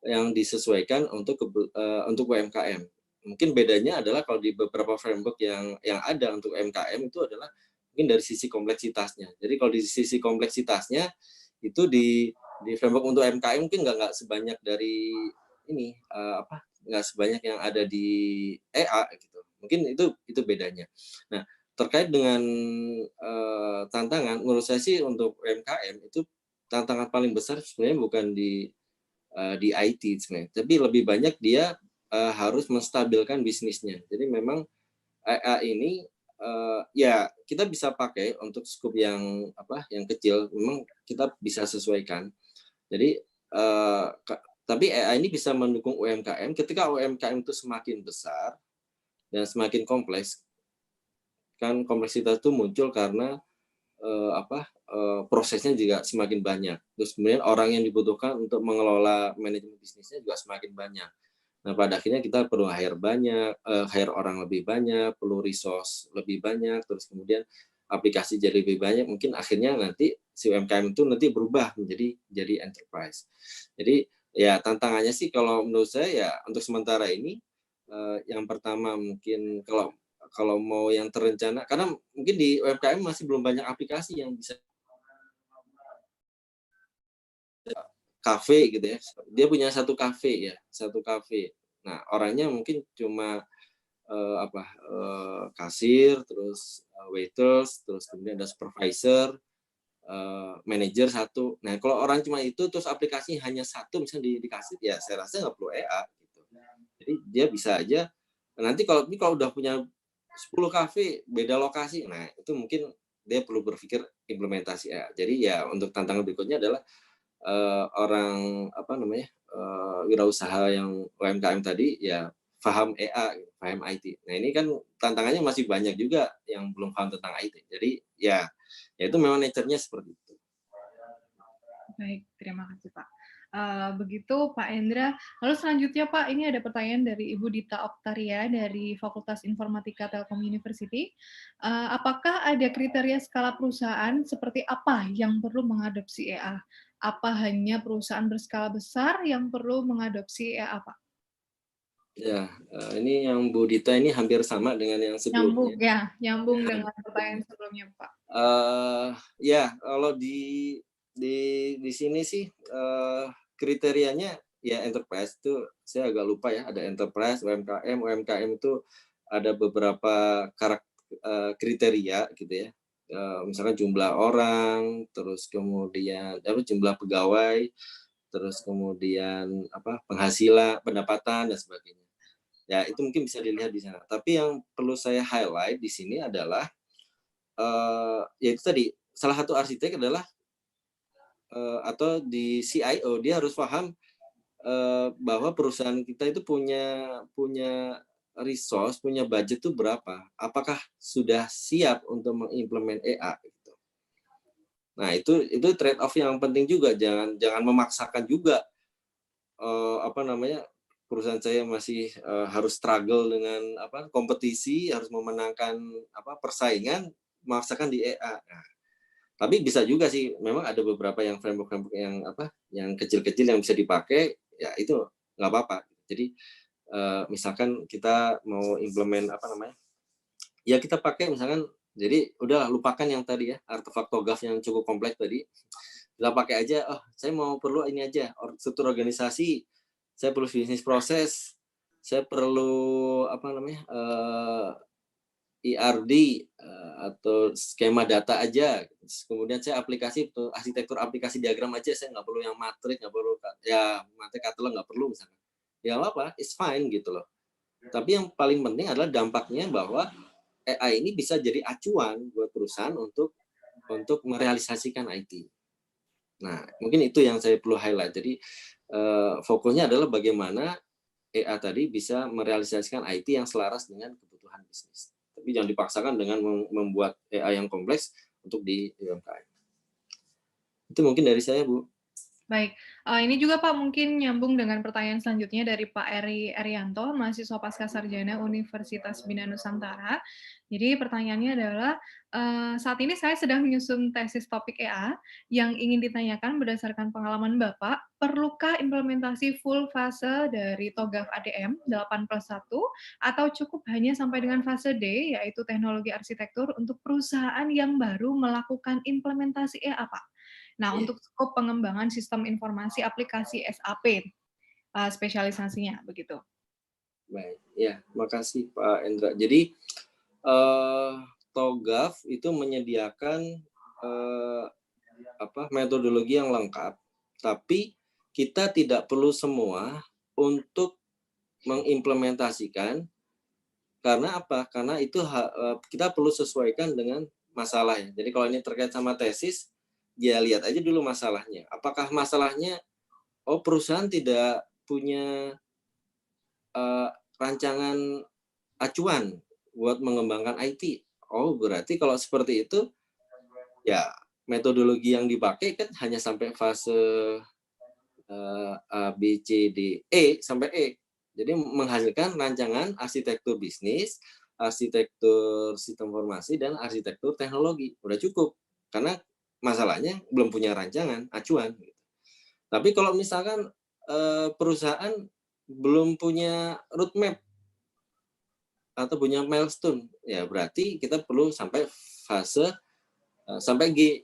yang disesuaikan untuk UMKM. Mungkin bedanya adalah kalau di beberapa framework yang ada untuk UMKM itu adalah mungkin dari sisi kompleksitasnya. Jadi kalau di sisi kompleksitasnya itu di framework untuk UMKM mungkin nggak sebanyak dari ini nggak sebanyak yang ada di EA gitu. Mungkin itu bedanya. Nah, terkait dengan tantangan, menurut saya sih untuk UMKM itu tantangan paling besar sebenarnya bukan di IT sebenarnya, tapi lebih banyak dia harus menstabilkan bisnisnya. Jadi memang EA ini ya kita bisa pakai untuk skop yang kecil, memang kita bisa sesuaikan. Jadi tapi EA ini bisa mendukung UMKM ketika UMKM itu semakin besar dan semakin kompleks. Kan kompleksitas itu muncul karena prosesnya juga semakin banyak. Terus kemudian orang yang dibutuhkan untuk mengelola manajemen bisnisnya juga semakin banyak. Nah, pada akhirnya kita perlu hire orang lebih banyak, perlu resource lebih banyak, terus kemudian aplikasi jadi lebih banyak. Mungkin akhirnya nanti si UMKM itu nanti berubah jadi enterprise. Jadi ya tantangannya sih kalau menurut saya ya untuk sementara ini yang pertama mungkin kalau mau yang terencana, karena mungkin di UMKM masih belum banyak aplikasi yang bisa kafe gitu ya. Dia punya satu kafe. Nah, orangnya mungkin cuma kasir, terus waiters, terus kemudian ada supervisor, manajer satu. Nah, kalau orang cuma itu terus aplikasinya hanya satu misalnya di kasir, ya saya rasa nggak perlu EA gitu. Jadi dia bisa aja nanti kalau udah punya 10 kafe beda lokasi, nah itu mungkin dia perlu berpikir implementasi EA. Jadi ya untuk tantangan berikutnya adalah orang wirausaha yang UMKM tadi ya paham EA, paham IT. Nah ini kan tantangannya masih banyak juga yang belum paham tentang IT. Jadi ya itu memang nature-nya seperti itu. Baik, terima kasih Pak. Begitu Pak Endra. Lalu selanjutnya Pak, ini ada pertanyaan dari Ibu Dita Oktaria dari Fakultas Informatika Telkom University. Apakah ada kriteria skala perusahaan seperti apa yang perlu mengadopsi EA? Apa hanya perusahaan berskala besar yang perlu mengadopsi EA, Pak? Ya, ini yang Bu Dita ini hampir sama dengan yang sebelumnya. Nyambung dengan pertanyaan sebelumnya, Pak. Ya, kalau di sini sih kriterianya ya enterprise itu saya agak lupa ya, ada enterprise, UMKM. UMKM itu ada beberapa kriteria gitu ya. Misalkan jumlah orang, terus kemudian jumlah pegawai, terus kemudian penghasilan, pendapatan dan sebagainya. Ya, itu mungkin bisa dilihat di sana. Tapi yang perlu saya highlight di sini adalah yaitu tadi salah satu arsitek adalah atau di CIO dia harus paham bahwa perusahaan kita itu punya resource, punya budget itu berapa? Apakah sudah siap untuk mengimplement EA? Gitu. Nah itu trade off yang penting juga. Jangan memaksakan juga perusahaan saya masih harus struggle dengan kompetisi, harus memenangkan persaingan, memaksakan di EA. Nah, tapi bisa juga sih, memang ada beberapa yang framework yang kecil-kecil yang bisa dipakai, ya itu nggak apa-apa. Jadi misalkan kita mau implement ya kita pakai misalkan, jadi udah lupakan yang tadi ya artefak TOGAF yang cukup kompleks tadi, kita pakai aja. Saya mau perlu ini aja, struktur organisasi, saya perlu bisnis proses, saya perlu ERD atau skema data aja. Kemudian saya arsitektur aplikasi diagram aja, saya nggak perlu yang matrik, nggak perlu ya matrik katalog nggak perlu misalnya. Ya apa, it's fine gitu loh. Tapi yang paling penting adalah dampaknya bahwa AI ini bisa jadi acuan buat perusahaan untuk merealisasikan IT. Nah, mungkin itu yang saya perlu highlight. Jadi fokusnya adalah bagaimana EA tadi bisa merealisasikan IT yang selaras dengan kebutuhan bisnis. Tapi jangan dipaksakan dengan membuat EA yang kompleks untuk di UMKM. Itu mungkin dari saya, Bu. Baik, ini juga Pak mungkin nyambung dengan pertanyaan selanjutnya dari Pak Eri Erianto, mahasiswa Pascasarjana Universitas Bina Nusantara. Jadi pertanyaannya adalah, saat ini saya sedang menyusun tesis topik EA yang ingin ditanyakan berdasarkan pengalaman Bapak, perlukah implementasi full fase dari TOGAF ADM 8+1 atau cukup hanya sampai dengan fase D, yaitu teknologi arsitektur untuk perusahaan yang baru melakukan implementasi EA, Pak? Nah, untuk skop pengembangan sistem informasi aplikasi SAP, spesialisasinya begitu. Baik, ya, makasih Pak Endra. Jadi TOGAF itu menyediakan metodologi yang lengkap, tapi kita tidak perlu semua untuk mengimplementasikan. Karena apa? Karena itu kita perlu sesuaikan dengan masalahnya. Jadi kalau ini terkait sama tesis, ya lihat aja dulu masalahnya. Apakah masalahnya perusahaan tidak punya rancangan acuan buat mengembangkan IT? Berarti kalau seperti itu ya metodologi yang dipakai kan hanya sampai fase A, B, C, D, E sampai E. Jadi menghasilkan rancangan arsitektur bisnis, arsitektur sistem informasi, dan arsitektur teknologi. Udah cukup. Karena masalahnya belum punya rancangan, acuan. Tapi kalau misalkan perusahaan belum punya roadmap atau punya milestone, ya berarti kita perlu sampai fase sampai G,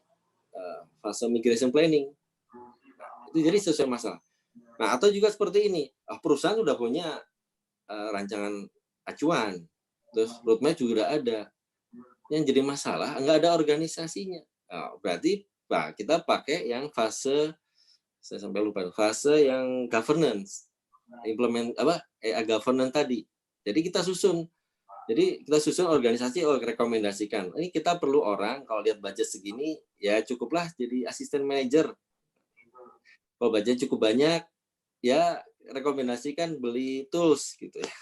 fase migration planning. Itu jadi sesuai masalah. Nah, atau juga seperti ini, perusahaan sudah punya rancangan acuan, terus roadmap juga udah ada. Yang jadi masalah nggak ada organisasinya. Berarti kita pakai yang fase, saya sampai lupa, fase yang governance, governance tadi. Jadi kita susun organisasi, rekomendasikan. Ini kita perlu orang, kalau lihat budget segini, ya cukuplah jadi asisten manajer. Kalau budget cukup banyak, ya rekomendasikan beli tools gitu ya.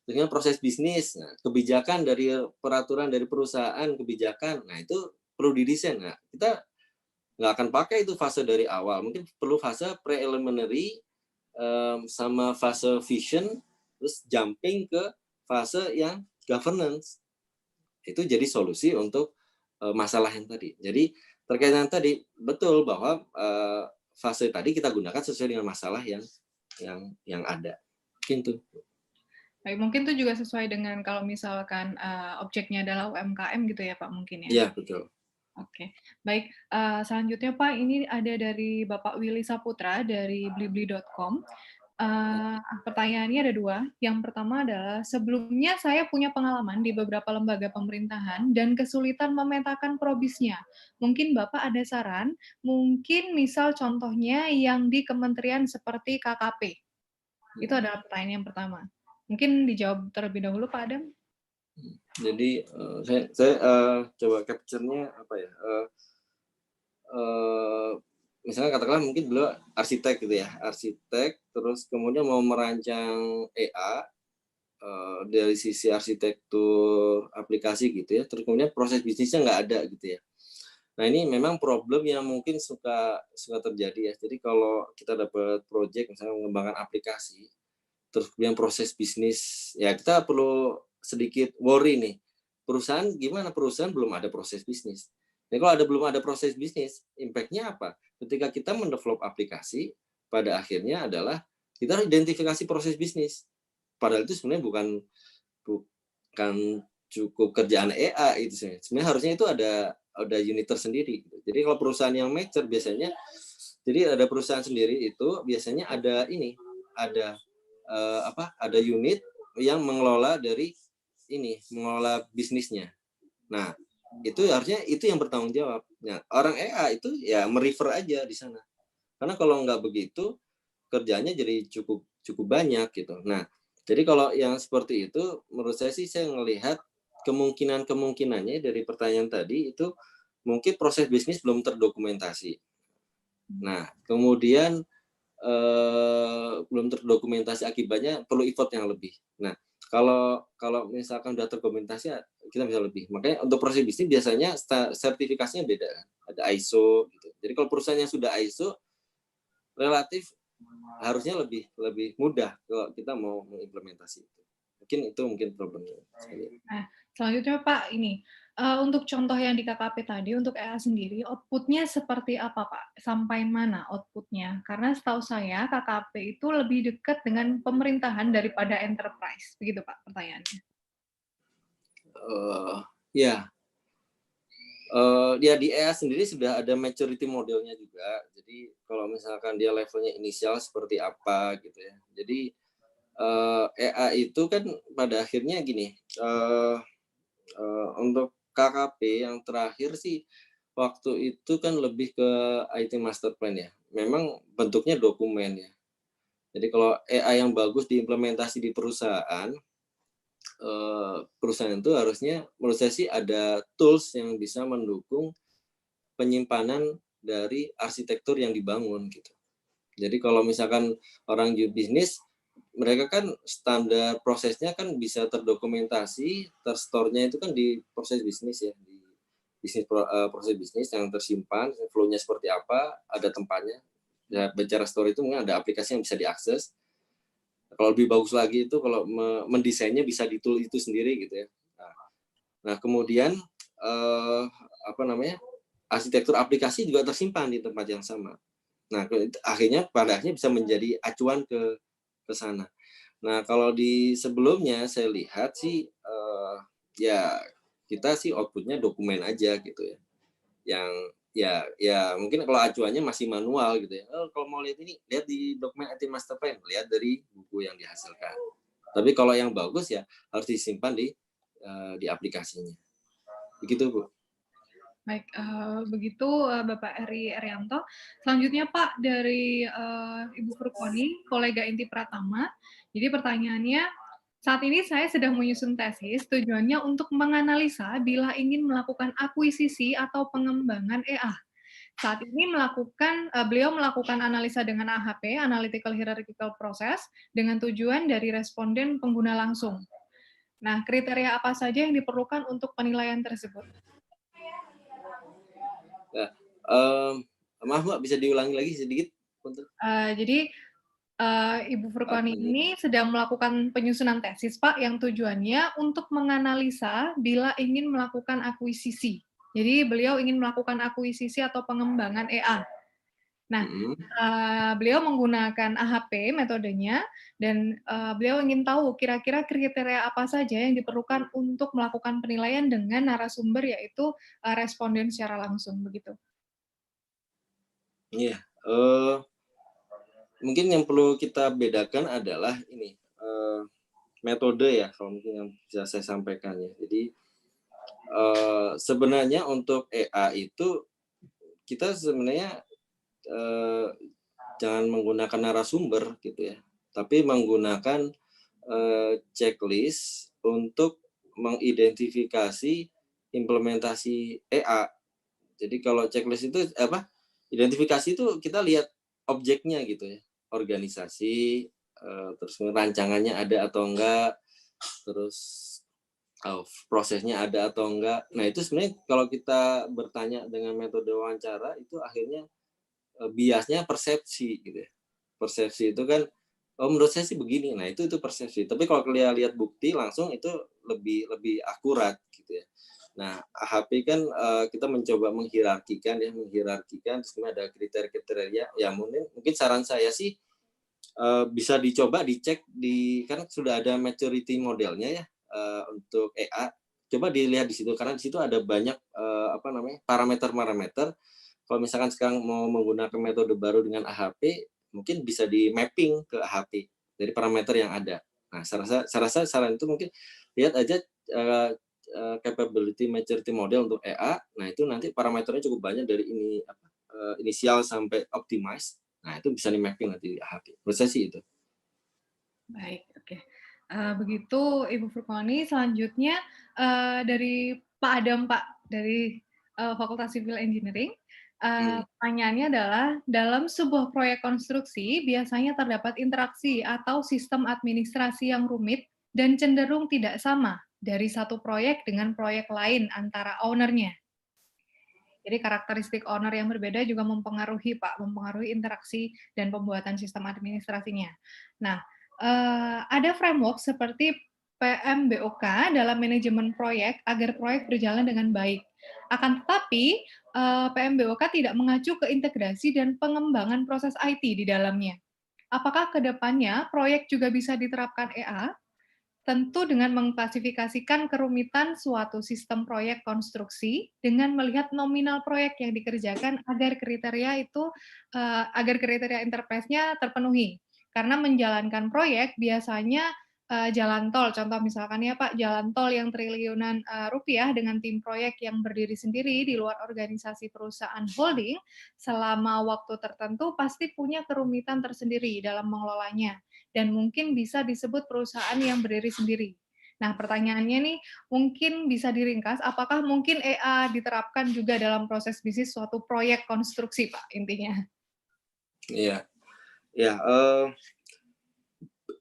Dengan proses bisnis, nah, kebijakan dari peraturan dari perusahaan, kebijakan, nah itu perlu didesain. Nah, kita nggak akan pakai itu fase dari awal. Mungkin perlu fase preliminary sama fase vision, terus jumping ke fase yang governance. Itu jadi solusi untuk masalah yang tadi. Jadi terkait dengan tadi betul bahwa fase tadi kita gunakan sesuai dengan masalah yang ada. Mungkin tuh. Baik, mungkin itu juga sesuai dengan kalau misalkan objeknya adalah UMKM gitu ya Pak mungkin ya? Iya, betul. Oke, baik. Selanjutnya Pak, ini ada dari Bapak Willy Saputra dari blibli.com. Pertanyaannya ada dua. Yang pertama adalah, sebelumnya saya punya pengalaman di beberapa lembaga pemerintahan dan kesulitan memetakan probisnya. Mungkin Bapak ada saran, mungkin misal contohnya yang di kementerian seperti KKP. Itu adalah pertanyaan yang pertama. Mungkin dijawab terlebih dahulu Pak Adam. Jadi saya coba capture-nya apa ya? Misalnya katakanlah mungkin beliau arsitek gitu ya, arsitek, terus kemudian mau merancang EA dari sisi arsitektur aplikasi gitu ya, terus kemudian proses bisnisnya nggak ada gitu ya. Nah ini memang problem yang mungkin suka terjadi ya. Jadi kalau kita dapat project misalnya mengembangkan aplikasi, terus kemudian proses bisnis, ya kita perlu sedikit worry nih. Perusahaan gimana? Perusahaan belum ada proses bisnis. Jadi kalau belum ada proses bisnis, impact-nya apa? Ketika kita mendevelop aplikasi, pada akhirnya adalah kita harus identifikasi proses bisnis. Padahal itu sebenarnya bukan cukup kerjaan EA itu sebenarnya. Sebenarnya harusnya itu ada unit tersendiri. Jadi kalau perusahaan yang mature biasanya, jadi ada perusahaan sendiri itu biasanya ada ada unit yang mengelola mengelola bisnisnya. Nah, itu harusnya itu yang bertanggung jawab. Nah, orang EA itu ya merefer aja di sana. Karena kalau nggak begitu, kerjanya jadi cukup banyak gitu. Nah, jadi kalau yang seperti itu, menurut saya sih saya ngelihat kemungkinannya dari pertanyaan tadi itu mungkin proses bisnis belum terdokumentasi. Nah, kemudian belum terdokumentasi akibatnya perlu effort yang lebih. Nah, kalau misalkan sudah terdokumentasi kita bisa lebih. Makanya untuk proses bisnis biasanya sertifikasinya beda kan. Ada ISO gitu. Jadi kalau perusahaan yang sudah ISO relatif harusnya lebih mudah kalau kita mau mengimplementasi itu. Mungkin problemnya. Nah, selanjutnya Pak, ini untuk contoh yang di KKP tadi, untuk EA sendiri, output-nya seperti apa Pak? Sampai mana output-nya? Karena setahu saya KKP itu lebih dekat dengan pemerintahan daripada enterprise. Begitu Pak pertanyaannya. Ya, dia di EA sendiri sudah ada maturity modelnya juga. Jadi kalau misalkan dia levelnya inisial seperti apa gitu ya. Jadi EA itu kan pada akhirnya gini, untuk KKP yang terakhir sih waktu itu kan lebih ke IT master plan ya. Memang bentuknya dokumen ya. Jadi kalau EA yang bagus diimplementasi di perusahaan, perusahaan itu harusnya menurut saya sih ada tools yang bisa mendukung penyimpanan dari arsitektur yang dibangun gitu. Jadi kalau misalkan orang bisnis, mereka kan standar prosesnya kan bisa terdokumentasi, terstore-nya itu kan di proses bisnis ya, di proses bisnis yang tersimpan, flow-nya seperti apa, ada tempatnya. Ya, bicara store itu mungkin ada aplikasi yang bisa diakses. Kalau lebih bagus lagi itu kalau mendesainnya bisa di tool itu sendiri gitu ya. Nah kemudian arsitektur aplikasi juga tersimpan di tempat yang sama. Nah akhirnya pada akhirnya bisa menjadi acuan ke sana. Nah kalau di sebelumnya saya lihat sih ya kita sih outputnya dokumen aja gitu ya. Yang ya mungkin kalau acuannya masih manual gitu ya. Kalau mau lihat ini lihat di dokumen IT Master Plan, lihat dari buku yang dihasilkan. Tapi kalau yang bagus ya harus disimpan di aplikasinya. Begitu Bu. Baik, begitu Bapak Eri Arianto. Selanjutnya Pak dari Ibu Furkoni, kolega Inti Pratama. Jadi pertanyaannya, saat ini saya sedang menyusun tesis, tujuannya untuk menganalisa bila ingin melakukan akuisisi atau pengembangan EA. Saat ini beliau melakukan analisa dengan AHP, Analytical Hierarchical Process, dengan tujuan dari responden pengguna langsung. Nah, kriteria apa saja yang diperlukan untuk penilaian tersebut? Nah, maaf Mbak, bisa diulangi lagi sedikit? Jadi Ibu Furqani ini sedang melakukan penyusunan tesis, Pak, yang tujuannya untuk menganalisa bila ingin melakukan akuisisi. Jadi beliau ingin melakukan akuisisi atau pengembangan EA. Nah, beliau menggunakan AHP metodenya, dan beliau ingin tahu kira-kira kriteria apa saja yang diperlukan untuk melakukan penilaian dengan narasumber, yaitu responden secara langsung, begitu. Iya, mungkin yang perlu kita bedakan adalah ini, metode ya, kalau mungkin yang bisa saya sampaikan ya. Jadi, sebenarnya untuk EA itu, kita sebenarnya jangan menggunakan narasumber gitu ya, tapi menggunakan checklist untuk mengidentifikasi implementasi EA. Jadi kalau checklist itu identifikasi itu kita lihat objeknya gitu ya, organisasi, terus rancangannya ada atau enggak, terus prosesnya ada atau enggak. Nah itu sebenarnya kalau kita bertanya dengan metode wawancara itu akhirnya biasnya persepsi gitu ya. Persepsi itu kan, oh menurut saya sih begini, nah itu persepsi. Tapi kalau kalian lihat bukti langsung itu lebih akurat gitu ya. Nah, AHP kan kita mencoba menghierarkikan, terus kemudian ada kriteria-kriteria. Ya mungkin saran saya sih bisa dicoba dicek karena sudah ada maturity modelnya ya untuk EA. Coba dilihat di situ karena di situ ada banyak parameter-parameter. Kalau misalkan sekarang mau menggunakan metode baru dengan AHP, mungkin bisa di mapping ke AHP dari parameter yang ada. Nah, saya rasa saran itu mungkin lihat aja capability maturity model untuk EA. Nah, itu nanti parameternya cukup banyak dari inisial sampai optimize. Nah, itu bisa di mapping nanti di AHP. Menurut saya sih itu. Baik, oke. Begitu Ibu Furqani, selanjutnya dari Pak Adam, Pak, dari Fakultas Civil Engineering. Pertanyaannya adalah, dalam sebuah proyek konstruksi biasanya terdapat interaksi atau sistem administrasi yang rumit dan cenderung tidak sama dari satu proyek dengan proyek lain antara owner-nya. Jadi karakteristik owner yang berbeda juga mempengaruhi, Pak, mempengaruhi interaksi dan pembuatan sistem administrasinya. Nah, ada framework seperti PMBOK dalam manajemen proyek agar proyek berjalan dengan baik. Akan tetapi, PMBOK tidak mengacu ke integrasi dan pengembangan proses IT di dalamnya. Apakah ke depannya proyek juga bisa diterapkan EA? Tentu dengan mengklasifikasikan kerumitan suatu sistem proyek konstruksi dengan melihat nominal proyek yang dikerjakan agar kriteria enterprise-nya terpenuhi. Karena menjalankan proyek biasanya jalan tol, contoh misalkan ya Pak, jalan tol yang triliunan rupiah dengan tim proyek yang berdiri sendiri di luar organisasi perusahaan holding selama waktu tertentu pasti punya kerumitan tersendiri dalam mengelolanya. Dan mungkin bisa disebut perusahaan yang berdiri sendiri. Nah, pertanyaannya nih, mungkin bisa diringkas, apakah mungkin EA diterapkan juga dalam proses bisnis suatu proyek konstruksi, Pak, intinya? Iya, ya.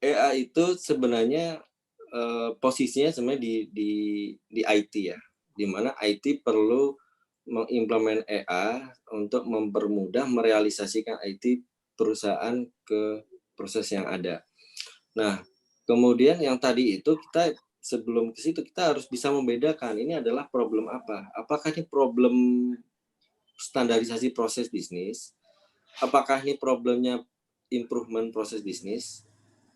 EA itu sebenarnya posisinya sebenarnya di IT ya, di mana IT perlu mengimplement EA untuk mempermudah merealisasikan IT perusahaan ke proses yang ada. Nah, kemudian yang tadi itu kita sebelum ke situ kita harus bisa membedakan ini adalah problem apa. Apakah ini problem standarisasi proses bisnis? Apakah ini problemnya improvement proses bisnis?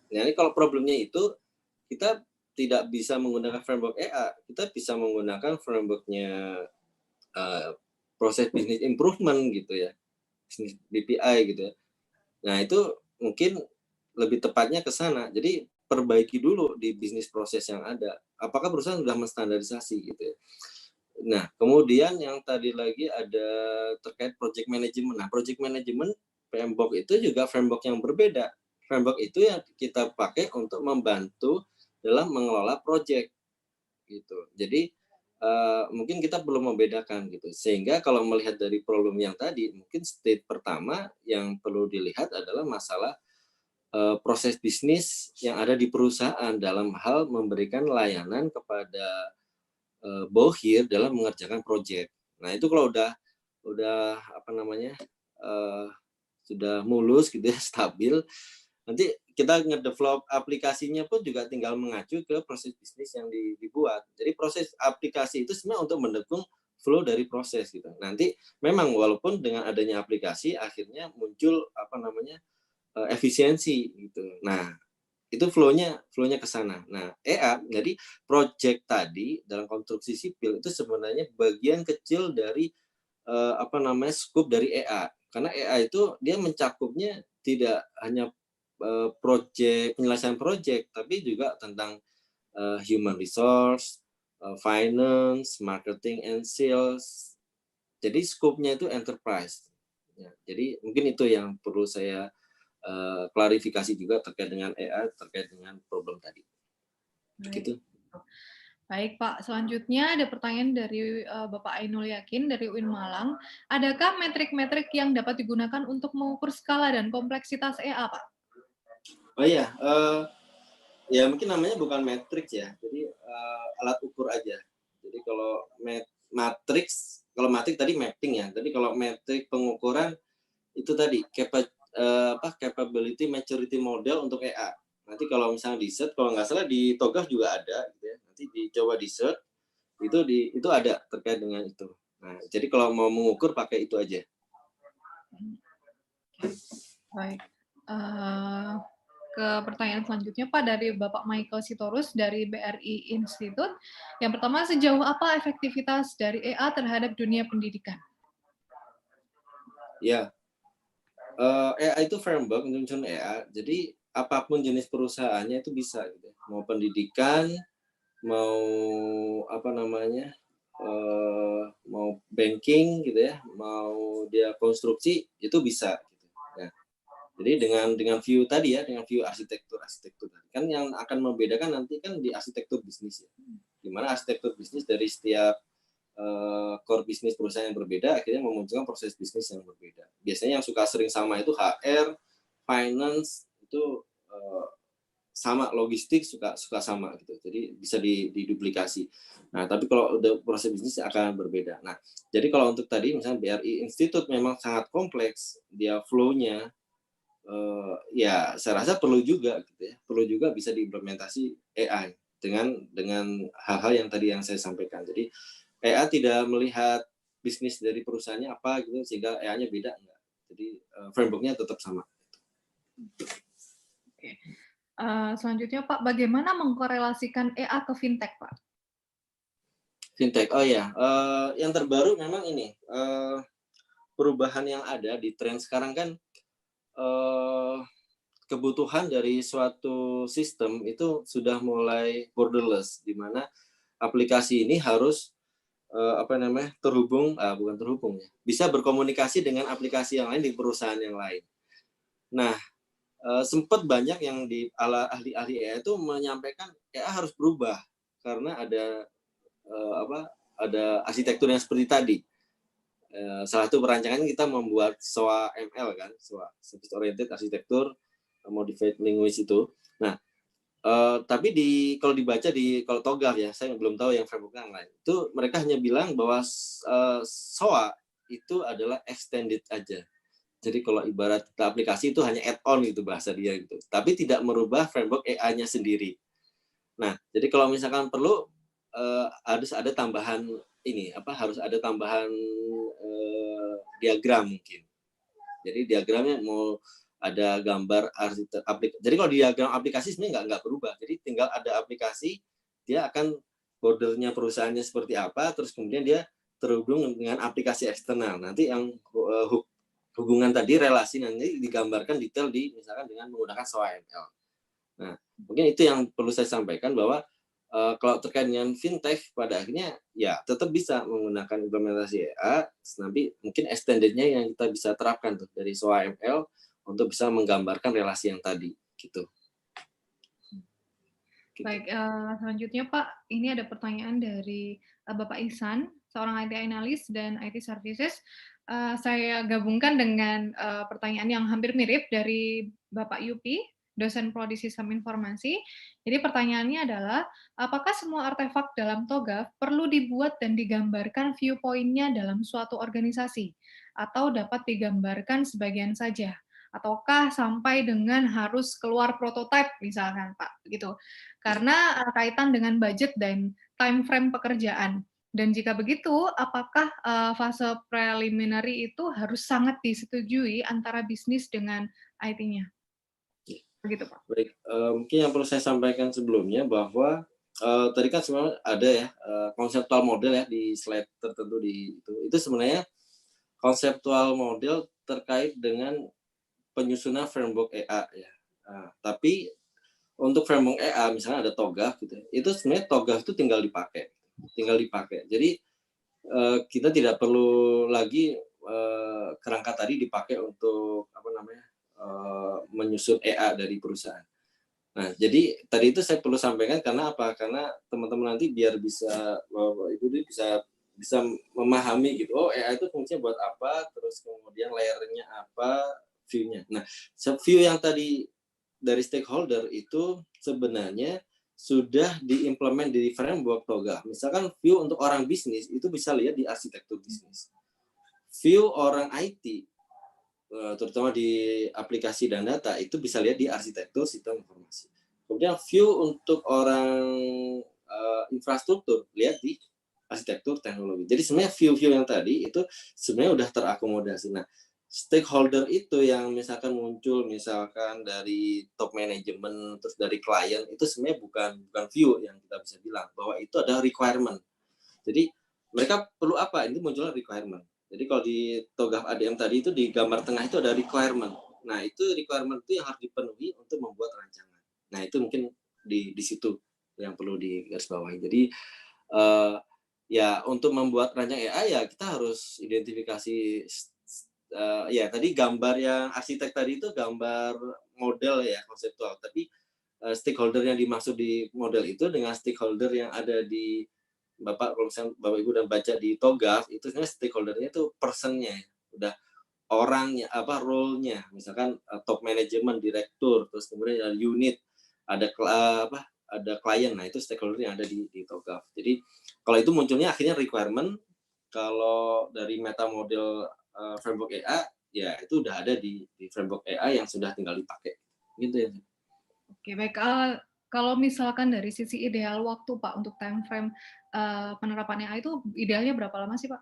Nah, ini kalau problemnya itu kita tidak bisa menggunakan framework EA, kita bisa menggunakan frameworknya proses bisnis improvement gitu ya, bisnis BPI gitu ya. Nah itu mungkin lebih tepatnya ke sana. Jadi perbaiki dulu di bisnis proses yang ada. Apakah perusahaan sudah menstandarisasi gitu ya. Nah kemudian yang tadi lagi ada terkait project management. Nah project management PMBOK itu juga framework yang berbeda. Framework itu yang kita pakai untuk membantu dalam mengelola project gitu. Jadi mungkin kita perlu membedakan gitu. Sehingga kalau melihat dari problem yang tadi, mungkin state pertama yang perlu dilihat adalah masalah proses bisnis yang ada di perusahaan dalam hal memberikan layanan kepada bauhir dalam mengerjakan proyek. Nah itu kalau udah apa namanya sudah mulus gitu ya, stabil, nanti kita ngedevelop aplikasinya pun juga tinggal mengacu ke proses bisnis yang dibuat. Jadi proses aplikasi itu sebenarnya untuk mendukung flow dari proses gitu. Nanti memang walaupun dengan adanya aplikasi akhirnya muncul apa namanya efisiensi gitu. Nah itu flow-nya ke sana. Nah EA jadi project tadi dalam konstruksi sipil itu sebenarnya bagian kecil dari apa namanya scope dari EA. Karena EA itu dia mencakupnya tidak hanya penyelesaian project, tapi juga tentang human resource, finance, marketing and sales. Jadi scope-nya itu enterprise. Ya, jadi mungkin itu yang perlu saya klarifikasi juga terkait dengan EA, terkait dengan problem tadi. Begitu. Baik Pak, selanjutnya ada pertanyaan dari Bapak Ainul Yakin dari UIN Malang. Adakah metrik-metrik yang dapat digunakan untuk mengukur skala dan kompleksitas EA, Pak? Oh iya, ya mungkin namanya bukan matrix ya, jadi alat ukur aja. Jadi kalau matrix, kalau matrix tadi mapping ya, tapi kalau metrik pengukuran itu tadi capability maturity model untuk EA. Nanti kalau misalnya di search, kalau nggak salah di TOGAF juga ada, gitu ya. Nanti dicoba di search, itu ada terkait dengan itu. Nah, jadi kalau mau mengukur pakai itu aja. Baik. Ke pertanyaan selanjutnya Pak dari Bapak Michael Sitorus dari BRI Institute. Yang pertama, sejauh apa efektivitas dari EA terhadap dunia pendidikan? Ya, EA itu framework menyusun EA. Jadi apapun jenis perusahaannya itu bisa, gitu. Mau pendidikan, mau apa namanya, mau banking gitu ya, mau dia konstruksi itu bisa. Gitu. Nah, jadi dengan view tadi ya, dengan view arsitektur tadi kan yang akan membedakan nanti kan di arsitektur bisnis ya, dimana arsitektur bisnis dari setiap core bisnis perusahaan yang berbeda akhirnya memunculkan proses bisnis yang berbeda. Biasanya yang suka sering sama itu HR, finance itu sama, logistik suka sama gitu. Jadi bisa diduplikasi. Nah, tapi kalau udah proses bisnis akan berbeda. Nah, jadi kalau untuk tadi misalnya BRI Institute memang sangat kompleks, dia flow-nya ya saya rasa perlu juga gitu ya. Perlu juga bisa diimplementasi AI dengan hal-hal yang tadi yang saya sampaikan. Jadi EA tidak melihat bisnis dari perusahaannya apa gitu sehingga EA-nya beda enggak. Jadi framework-nya tetap sama. Oke. Selanjutnya Pak, bagaimana mengkorelasikan EA ke fintech Pak? Fintech, oh ya, yang terbaru memang ini perubahan yang ada di tren sekarang kan kebutuhan dari suatu sistem itu sudah mulai borderless, di mana aplikasi ini harus bukan terhubung ya, bisa berkomunikasi dengan aplikasi yang lain di perusahaan yang lain. Nah, sempat banyak yang ahli-ahli AI itu menyampaikan AI harus berubah karena ada arsitektur yang seperti tadi. Salah satu perancangan kita membuat SOA ML kan, SOA Service Oriented Architecture Modified Language itu. Nah, tapi kalau dibaca kalau TOGAF ya, saya belum tahu yang framework yang lain. Itu mereka hanya bilang bahwa SOA itu adalah extended aja. Jadi kalau ibarat aplikasi itu hanya add-on gitu bahasa dia gitu. Tapi tidak merubah framework AI-nya sendiri. Nah, jadi kalau misalkan perlu harus ada tambahan harus ada tambahan diagram mungkin. Jadi diagramnya mau ada gambar aplikasi. Jadi kalau diagram aplikasi sebenarnya nggak berubah. Jadi tinggal ada aplikasi, dia akan bordernya perusahaannya seperti apa, terus kemudian dia terhubung dengan aplikasi eksternal. Nanti yang hubungan tadi, relasi nanti digambarkan detail misalkan dengan menggunakan SOA-ML. Nah, mungkin itu yang perlu saya sampaikan bahwa kalau terkait dengan fintech pada akhirnya ya tetap bisa menggunakan implementasi AI, nanti mungkin extended-nya yang kita bisa terapkan tuh dari SOA-ML untuk bisa menggambarkan relasi yang tadi gitu. Gitu. Baik, selanjutnya Pak, ini ada pertanyaan dari Bapak Ihsan, seorang IT analis dan IT services. Saya gabungkan dengan pertanyaan yang hampir mirip dari Bapak Yupi, dosen prodi sistem informasi. Jadi pertanyaannya adalah, apakah semua artefak dalam TOGAF perlu dibuat dan digambarkan viewpoint-nya dalam suatu organisasi? Atau dapat digambarkan sebagian saja? Ataukah sampai dengan harus keluar prototipe misalkan Pak, begitu. Karena kaitan dengan budget dan time frame pekerjaan. Dan jika begitu, apakah fase preliminary itu harus sangat disetujui antara bisnis dengan IT-nya? Begitu, Pak. Baik, mungkin yang perlu saya sampaikan sebelumnya bahwa tadi kan sebenarnya ada ya konseptual model ya di slide tertentu di itu. Itu sebenarnya konseptual model terkait dengan penyusunan framework EA ya. Tapi untuk framework EA misalnya ada TOGAF gitu. Itu sebenarnya TOGAF itu tinggal dipakai. Jadi kita tidak perlu lagi kerangka tadi dipakai untuk apa namanya menyusun EA dari perusahaan. Nah, jadi tadi itu saya perlu sampaikan karena apa? Karena teman-teman nanti biar bisa Ibu bisa memahami gitu. Oh, EA itu fungsinya buat apa? Terus kemudian layernya apa? View-nya. Nah, view yang tadi dari stakeholder itu sebenarnya sudah diimplement di framework TOGAF. Misalkan view untuk orang bisnis itu bisa lihat di arsitektur bisnis. View orang IT terutama di aplikasi dan data itu bisa lihat di arsitektur sistem informasi. Kemudian view untuk orang infrastruktur lihat di arsitektur teknologi. Jadi sebenarnya view-view yang tadi itu sebenarnya udah terakomodasi. Nah, stakeholder itu yang misalkan muncul misalkan dari top management terus dari klien itu sebenarnya bukan view yang kita bisa bilang bahwa itu ada requirement. Jadi mereka perlu apa? Ini munculnya requirement. Jadi kalau di TOGAF ADM tadi itu di gambar tengah itu ada requirement. Nah, itu requirement itu yang harus dipenuhi untuk membuat rancangan. Nah, itu mungkin di situ yang perlu digarisbawahi. Jadi ya untuk membuat rancangan AI ya kita harus identifikasi ya tadi gambar yang arsitek tadi itu gambar model ya konseptual. Tapi stakeholder yang dimaksud di model itu dengan stakeholder yang ada di Bapak kalau misalnya Bapak Ibu udah baca di TOGAF itu sebenarnya stakeholdernya itu personnya udah orangnya apa role-nya misalkan top management direktur terus kemudian ada unit ada ada klien nah itu stakeholder yang ada di TOGAF. Jadi kalau itu munculnya akhirnya requirement kalau dari meta model framework EA ya itu udah ada di framework EA yang sudah tinggal dipakai gitu ya. Oke, baik. Kalau misalkan dari sisi ideal waktu, Pak, untuk time frame penerapan AI itu idealnya berapa lama sih, Pak?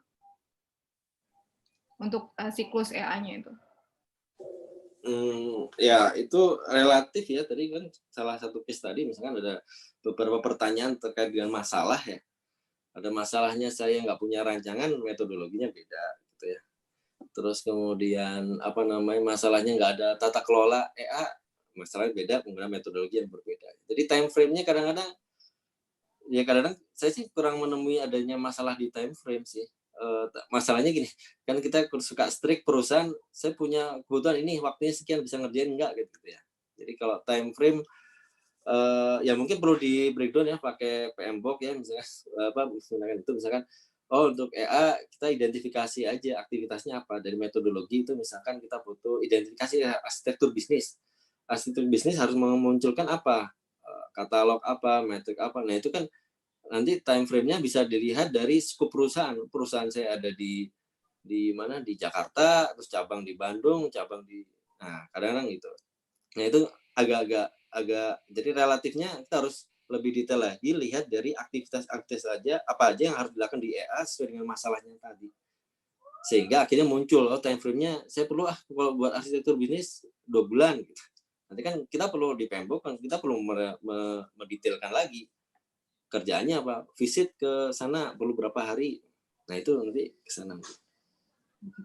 Untuk siklus AI-nya itu? Ya itu relatif ya. Tadi kan salah satu case tadi misalkan ada beberapa pertanyaan terkait dengan masalah ya. Ada masalahnya saya nggak punya rancangan, metodologinya beda gitu ya. Terus kemudian apa namanya masalahnya nggak ada tata kelola EA, masalahnya beda, kemudian metodologi yang berbeda. Jadi time frame-nya kadang-kadang ya kadang-kadang saya sih kurang menemui adanya masalah di time frame sih. Masalahnya gini, kan kita suka strict perusahaan, saya punya kebutuhan ini waktunya sekian bisa ngerjain enggak gitu ya. Jadi kalau time frame ya mungkin perlu di breakdown ya pakai PMBOK ya misalnya apa misalkan itu misalkan oh untuk EA kita identifikasi aja aktivitasnya apa dari metodologi itu misalkan kita butuh identifikasi arsitektur bisnis. Arsitektur bisnis harus memunculkan apa katalog apa, metrik apa. Nah itu kan nanti time frame-nya bisa dilihat dari skup perusahaan. Perusahaan saya ada di mana di Jakarta, terus cabang di Bandung, cabang di nah kadang-kadang gitu. Nah itu agak jadi relatifnya kita harus lebih detail lagi lihat dari aktivitas aja apa aja yang harus dilakukan di EA sesuai dengan masalahnya tadi. Sehingga akhirnya muncul oh time frame-nya saya perlu kalau buat arsitektur bisnis 2 bulan gitu. Nanti kan kita perlu di PMBOK kan kita perlu mendetailkan lagi kerjaannya apa visit ke sana perlu berapa hari nah itu nanti ke sana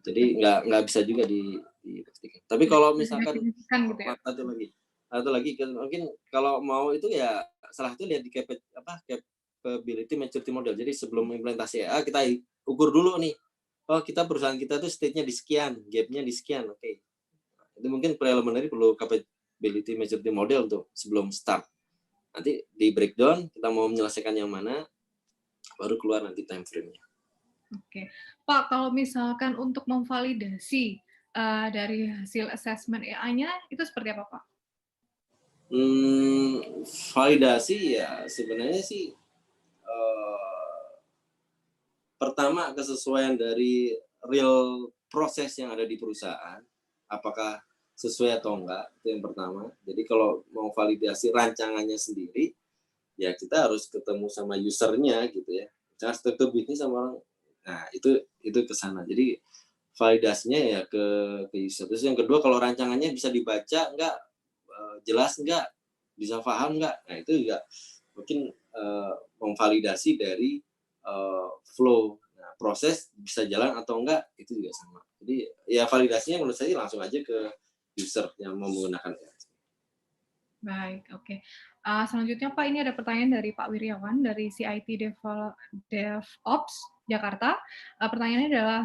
jadi nggak bisa juga dipastikan tapi kalau misalkan gitu ya? satu lagi mungkin kalau mau itu ya salah satu lihat di capability maturity model jadi sebelum implementasi EA kita ukur dulu nih oh kita perusahaan kita tuh state-nya di sekian gap-nya di sekian oke itu mungkin preliminary perlu capability maturity model untuk sebelum start Nanti di breakdown kita mau menyelesaikan yang mana, baru keluar nanti time frame-nya. Oke, Pak, kalau misalkan untuk memvalidasi dari hasil assessment AI-nya itu seperti apa, Pak? Validasi ya sebenarnya sih pertama kesesuaian dari real proses yang ada di perusahaan, apakah sesuai atau enggak, itu yang pertama. Jadi kalau mau validasi rancangannya sendiri, ya kita harus ketemu sama usernya gitu ya. Misalnya struktur bisnis sama orang, nah itu ke sana. Jadi validasinya ya ke user. Terus yang kedua kalau rancangannya bisa dibaca enggak, jelas enggak, bisa paham enggak, nah itu juga mungkin memvalidasi dari flow. Nah, proses bisa jalan atau enggak itu juga sama. Jadi ya validasinya menurut saya langsung aja ke user yang mau menggunakan AI. Baik, oke. Selanjutnya Pak, ini ada pertanyaan dari Pak Wiryawan dari CIT DevOps Jakarta. Pertanyaannya adalah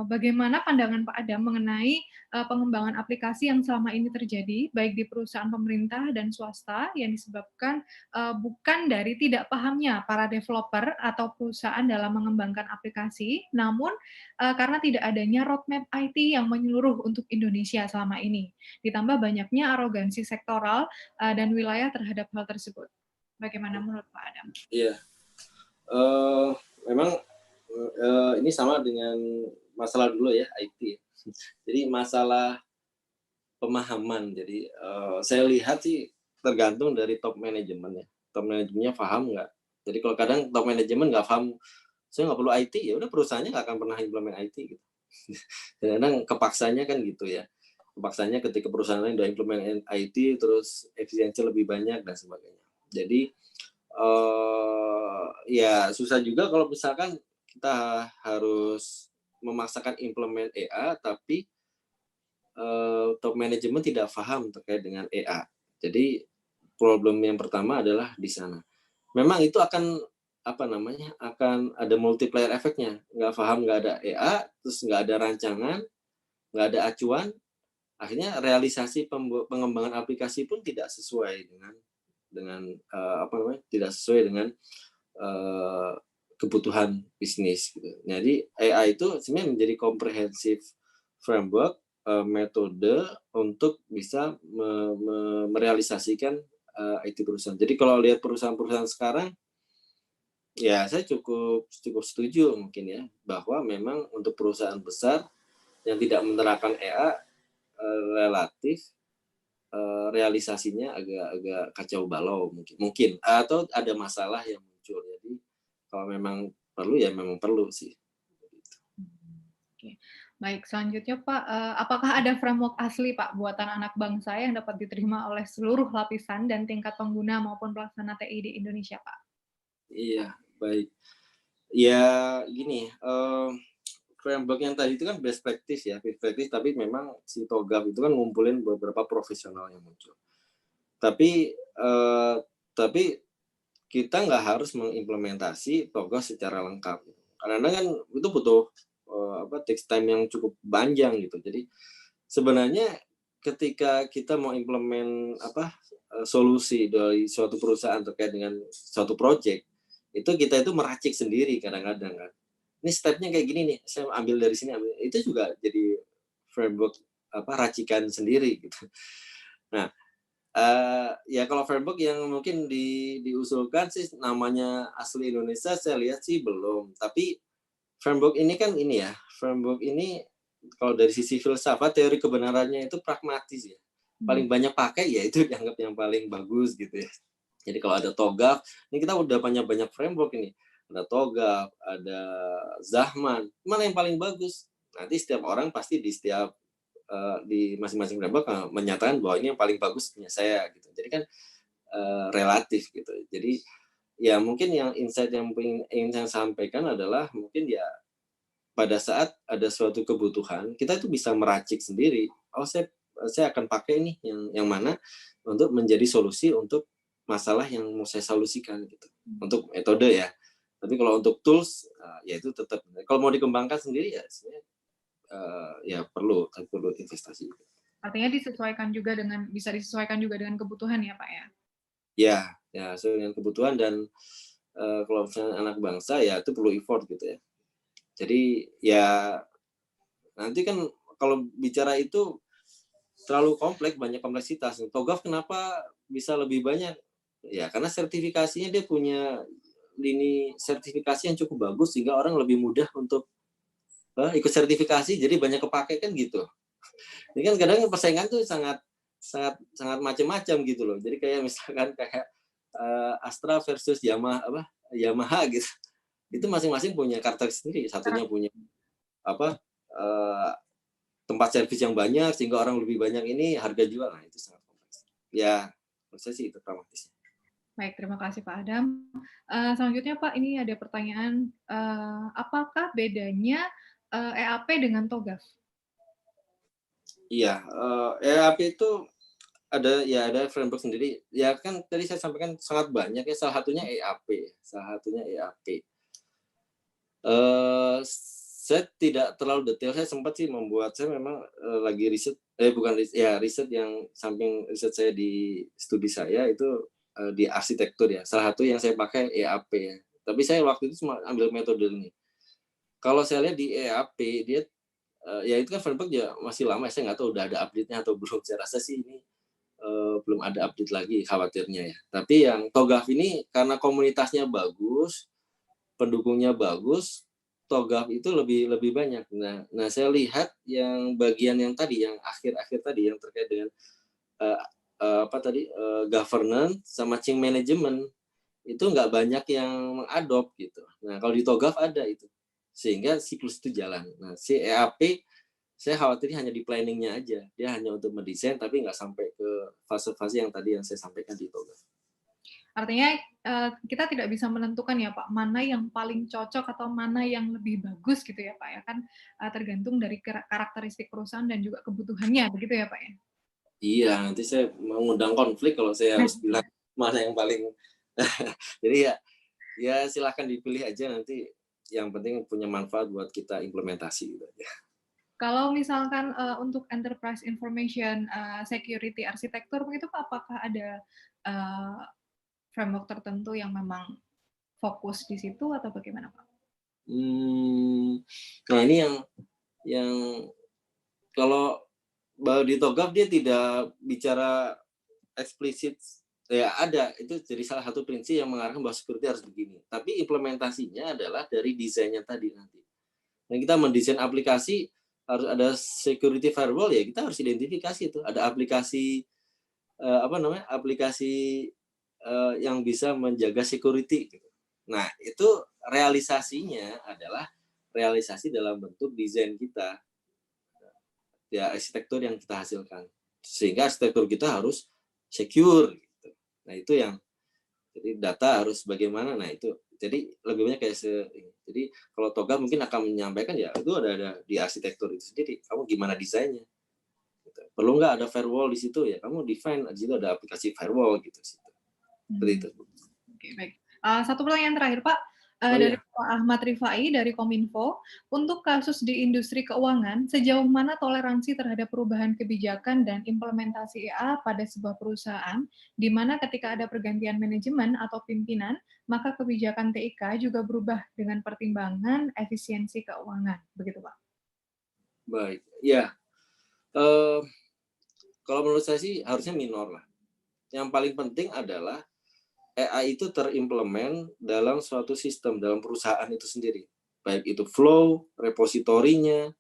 bagaimana pandangan Pak Adam mengenai pengembangan aplikasi yang selama ini terjadi baik di perusahaan pemerintah dan swasta yang disebabkan bukan dari tidak pahamnya para developer atau perusahaan dalam mengembangkan aplikasi, namun karena tidak adanya roadmap IT yang menyeluruh untuk Indonesia selama ini. Ditambah banyaknya arogansi sektoral dan wilayah terhadap hal tersebut. Bagaimana menurut Pak Adam? Iya, memang ini sama dengan masalah dulu ya IT. Jadi masalah pemahaman. Jadi saya lihat sih tergantung dari top manajemen ya. Top manajemennya paham nggak? Jadi kalau kadang top manajemen nggak paham, saya nggak perlu IT, ya udah perusahaannya nggak akan pernah implement IT gitu. Kadang kepaksanya kan gitu ya. Kepaksanya ketika perusahaan lain udah implement IT, terus efisiensi lebih banyak dan sebagainya. Jadi ya susah juga kalau misalkan kita harus memaksakan implement AI, tapi top manajemen tidak paham terkait dengan AI. Jadi problem yang pertama adalah di sana. Memang itu akan apa namanya akan ada multiplier efeknya. Nggak paham, nggak ada AI, terus nggak ada rancangan, nggak ada acuan, akhirnya realisasi pengembangan aplikasi pun tidak sesuai dengan apa namanya tidak sesuai dengan uh, kebutuhan bisnis gitu. Jadi AI itu sebenarnya menjadi komprehensif framework metode untuk bisa merealisasikan IT perusahaan. Jadi kalau lihat perusahaan-perusahaan sekarang, ya saya cukup setuju mungkin ya bahwa memang untuk perusahaan besar yang tidak menerapkan AI relatif realisasinya agak kacau balau mungkin atau ada masalah yang muncul. Jadi kalau memang perlu ya memang perlu sih. Oke. Baik, selanjutnya Pak, apakah ada framework asli Pak buatan anak bangsa yang dapat diterima oleh seluruh lapisan dan tingkat pengguna maupun pelaksana TI di Indonesia Pak? Iya, baik. Ya gini, framework yang tadi itu kan best practice ya, best practice, tapi memang si TOGAF itu kan ngumpulin beberapa profesional yang muncul. Tapi tapi kita nggak harus mengimplementasi TOGAF secara lengkap. Karena kan itu butuh takes time yang cukup panjang gitu. Jadi sebenarnya ketika kita mau implement solusi dari suatu perusahaan terkait dengan suatu project, itu kita itu meracik sendiri kadang-kadang kan. Ini stepnya kayak gini nih, saya ambil dari sini, itu juga jadi framework racikan sendiri gitu. Nah, ya kalau framework yang mungkin diusulkan sih namanya asli Indonesia saya lihat sih belum. Tapi framework ini kan ini ya, framework ini kalau dari sisi filsafat teori kebenarannya itu pragmatis ya. Paling banyak pakai ya itu dianggap yang paling bagus gitu ya. Jadi kalau ada TOGAF, ini kita udah banyak framework ini. Ada TOGAF, ada Zahman, mana yang paling bagus? Nanti setiap orang pasti di setiap di masing-masing framework menyatakan bahwa ini yang paling bagus punya saya gitu. Jadi kan relatif gitu. Jadi ya mungkin yang insight yang ingin saya sampaikan adalah mungkin ya pada saat ada suatu kebutuhan kita itu bisa meracik sendiri. Oh saya akan pakai nih yang mana untuk menjadi solusi untuk masalah yang mau saya solusikan gitu. Untuk metode ya. Tapi kalau untuk tools ya itu tetap kalau mau dikembangkan sendiri ya sebenarnya ya perlu investasi. Artinya bisa disesuaikan juga dengan kebutuhan ya Pak ya? Ya, Ya, sesuai dengan kebutuhan dan kalau misalnya anak bangsa ya itu perlu effort gitu ya. Jadi ya nanti kan kalau bicara itu terlalu kompleks, banyak kompleksitas. TOGAF kenapa bisa lebih banyak? Ya karena sertifikasinya dia punya lini sertifikasi yang cukup bagus sehingga orang lebih mudah untuk ikut sertifikasi, jadi banyak kepake kan gitu. Ini kan kadang persaingan tuh sangat sangat sangat macam-macam gitu loh. Jadi kayak misalkan kayak Astra versus Yamaha gitu. Itu masing-masing punya karakter sendiri. Satunya punya apa tempat servis yang banyak sehingga orang lebih banyak ini harga jual. Nah, itu sangat kompleks. Ya, menurut saya sih itu pragmatisnya. Baik, terima kasih Pak Adam. Selanjutnya Pak, ini ada pertanyaan, apakah bedanya EAP dengan TOGAF? Iya, EAP itu ada framework sendiri. Ya kan tadi saya sampaikan sangat banyak ya. Salah satunya EAP. Saya tidak terlalu detail. Saya sempat sih saya memang lagi riset, bukan riset, ya riset yang samping riset saya di studi saya itu di arsitektur ya. Salah satu yang saya pakai EAP ya. Tapi saya waktu itu cuma ambil metode ini. Kalau saya lihat di EAP dia ya itu kan framework ya masih lama. Saya nggak tahu udah ada update-nya atau belum. Saya rasa sih ini belum ada update lagi khawatirnya ya. Tapi yang TOGAF ini karena komunitasnya bagus, pendukungnya bagus, TOGAF itu lebih banyak. Nah saya lihat yang bagian yang tadi, yang akhir-akhir tadi yang terkait dengan governance sama change management itu nggak banyak yang mengadop gitu. Nah kalau di TOGAF ada itu, sehingga siklus itu jalan. Nah si EAP saya khawatir hanya di planningnya aja, dia hanya untuk mendesain tapi nggak sampai ke fase-fase yang tadi yang saya sampaikan di TOGAF. Artinya kita tidak bisa menentukan ya Pak, mana yang paling cocok atau mana yang lebih bagus gitu ya Pak ya, kan tergantung dari karakteristik perusahaan dan juga kebutuhannya, begitu ya Pak ya? Iya, nanti saya mengundang konflik kalau saya harus bilang mana yang paling jadi ya silahkan dipilih aja nanti, yang penting punya manfaat buat kita implementasi gitu aja. Kalau misalkan untuk enterprise information security arsitektur begitu Pak, apakah ada framework tertentu yang memang fokus di situ atau bagaimana Pak? Nah ini yang kalau di TOGAF dia tidak bicara eksplisit, ya ada, itu jadi salah satu prinsip yang mengarahkan bahwa security harus begini. Tapi implementasinya adalah dari desainnya tadi nanti. Dan kita mendesain aplikasi harus ada security firewall ya kita harus identifikasi itu. Ada aplikasi aplikasi yang bisa menjaga security. Nah itu realisasinya adalah realisasi dalam bentuk desain kita, ya arsitektur yang kita hasilkan. Sehingga arsitektur kita harus secure. Gitu. Nah itu yang jadi data harus bagaimana. Nah itu jadi lebih banyak kayak jadi kalau Toga mungkin akan menyampaikan ya itu ada di arsitektur itu sendiri. Kamu gimana desainnya? Gitu. Perlu nggak ada firewall di situ ya? Kamu define di situ ada aplikasi firewall gitu. Seperti itu. Oke, baik. Satu pertanyaan terakhir Pak. Dari Pak Ahmad Rifai dari Kominfo, untuk kasus di industri keuangan, sejauh mana toleransi terhadap perubahan kebijakan dan implementasi EA pada sebuah perusahaan, di mana ketika ada pergantian manajemen atau pimpinan, maka kebijakan TIK juga berubah dengan pertimbangan efisiensi keuangan, begitu Pak? Baik, ya. Kalau menurut saya sih harusnya minor lah. Yang paling penting adalah AI itu terimplement dalam suatu sistem, dalam perusahaan itu sendiri. Baik itu flow, repositorinya,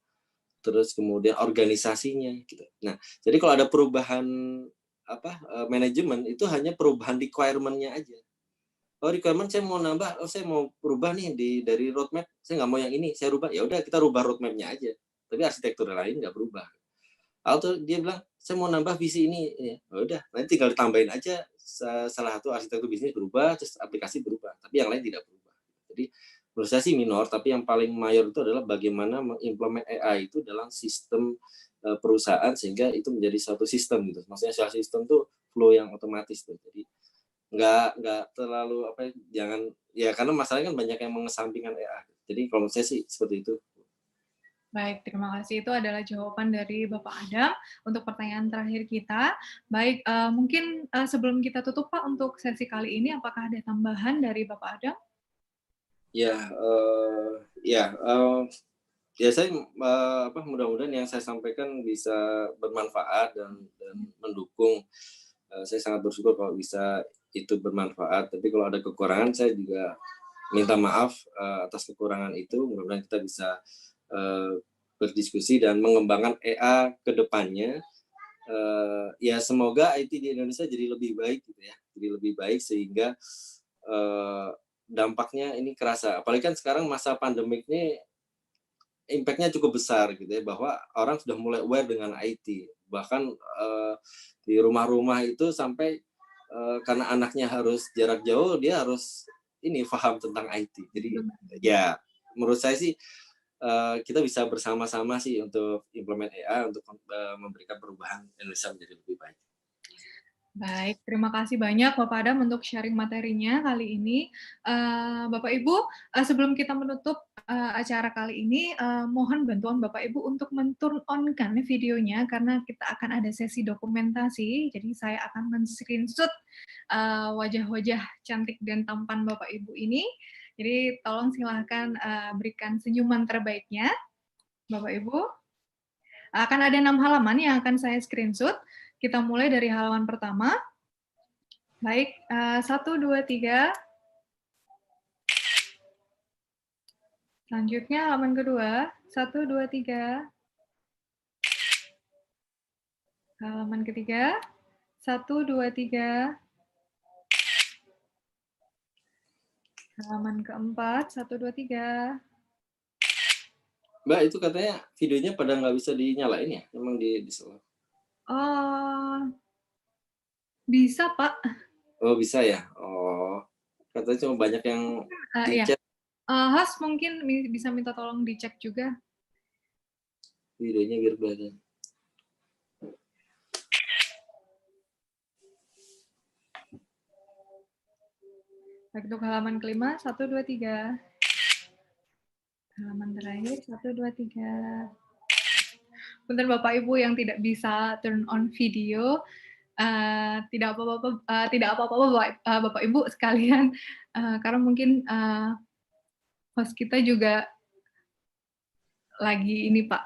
terus kemudian organisasinya gitu. Nah, jadi kalau ada perubahan manajemen itu hanya perubahan requirement-nya aja. Oh, requirement saya mau nambah, saya mau berubah nih dari roadmap, saya nggak mau yang ini, saya rubah. Ya udah kita rubah roadmap-nya aja. Tapi arsitektur lain nggak berubah. Atau dia bilang saya mau nambah visi ini, ya udah nanti tinggal ditambahin aja salah satu arsitektur bisnis berubah, terus aplikasi berubah, tapi yang lain tidak berubah. Jadi menurut saya sih minor, tapi yang paling mayor itu adalah bagaimana mengimplement AI itu dalam sistem perusahaan sehingga itu menjadi satu sistem gitu. Maksudnya sebuah sistem tuh flow yang otomatis tuh. Jadi nggak terlalu jangan ya karena masalahnya kan banyak yang mengesampingkan AI. Jadi kalau menurut saya sih seperti itu. Baik, terima kasih. Itu adalah jawaban dari Bapak Adam untuk pertanyaan terakhir kita. Baik, mungkin sebelum kita tutup Pak untuk sesi kali ini, apakah ada tambahan dari Bapak Adam? Ya, ya, ya saya mudah-mudahan yang saya sampaikan bisa bermanfaat dan mendukung. Saya sangat bersyukur kalau bisa itu bermanfaat. Tapi kalau ada kekurangan, saya juga minta maaf atas kekurangan itu. Mudah-mudahan kita bisa berdiskusi dan mengembangkan EA ke depannya. Ya semoga IT di Indonesia jadi lebih baik gitu ya, jadi lebih baik sehingga dampaknya ini kerasa. Apalagi kan sekarang masa pandemik ini impact-nya cukup besar gitu ya, bahwa orang sudah mulai aware dengan IT. Bahkan di rumah-rumah itu sampai karena anaknya harus jarak jauh, dia harus ini paham tentang IT. Jadi ya menurut saya sih kita bisa bersama-sama sih untuk implement AI untuk memberikan perubahan Indonesia menjadi lebih baik. Baik, terima kasih banyak Bapak Adam untuk sharing materinya kali ini. Bapak Ibu, sebelum kita menutup acara kali ini, mohon bantuan Bapak Ibu untuk men-turn on-kan videonya karena kita akan ada sesi dokumentasi. Jadi saya akan men-screenshot wajah-wajah cantik dan tampan Bapak Ibu ini. Jadi tolong silahkan berikan senyuman terbaiknya, Bapak Ibu. Akan ada 6 halaman yang akan saya screenshot. Kita mulai dari halaman pertama. Baik, 1, 2, 3. Selanjutnya halaman kedua, 1, 2, 3. Halaman ketiga, 1, 2, 3. Halaman keempat, 1, 2, 3. Mbak, itu katanya videonya pada nggak bisa dinyalain ya? Memang di slot? Oh, bisa Pak. Oh bisa ya? Oh, katanya cuma banyak yang di Iya. chat Host mungkin bisa minta tolong dicek juga. videonya biar kelihatan. Baik, untuk halaman kelima, 1, 2, 3. Halaman terakhir, 1, 2, 3. Punten Bapak Ibu yang tidak bisa turn on video, tidak apa-apa Bapak Ibu sekalian, karena mungkin host kita juga lagi ini Pak,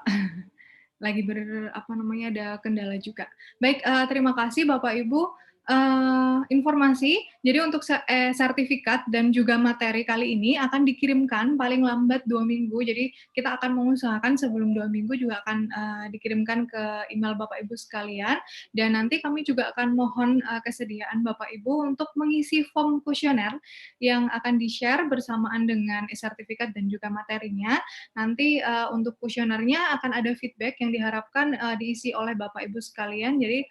lagi ada kendala juga. Baik, terima kasih Bapak Ibu informasi. Jadi untuk sertifikat dan juga materi kali ini akan dikirimkan paling lambat 2 minggu. Jadi kita akan mengusahakan sebelum 2 minggu juga akan dikirimkan ke email Bapak Ibu sekalian. Dan nanti kami juga akan mohon kesediaan Bapak Ibu untuk mengisi form kuesioner yang akan di-share bersamaan dengan sertifikat dan juga materinya. Nanti untuk kuesionernya akan ada feedback yang diharapkan diisi oleh Bapak Ibu sekalian. Jadi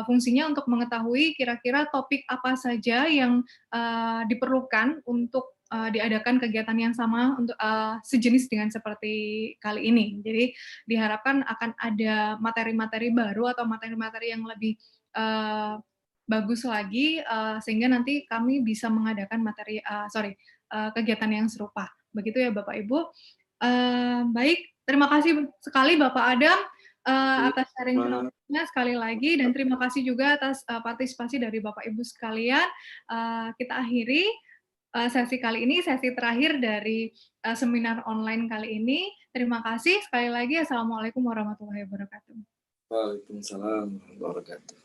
fungsinya untuk mengetahui kira-kira topik apa saja yang diperlukan untuk diadakan kegiatan yang sama untuk sejenis dengan seperti kali ini. Jadi diharapkan akan ada materi-materi baru atau materi-materi yang lebih bagus lagi sehingga nanti kami bisa mengadakan kegiatan yang serupa. Begitu ya Bapak Ibu. Baik, terima kasih sekali Bapak Adam atas sharing informasinya sekali lagi, dan terima kasih juga atas partisipasi dari Bapak Ibu sekalian. Kita akhiri sesi kali ini, sesi terakhir dari seminar online kali ini. Terima kasih sekali lagi. Assalamualaikum warahmatullahi wabarakatuh. Waalaikumsalam warahmatullahi wabarakatuh.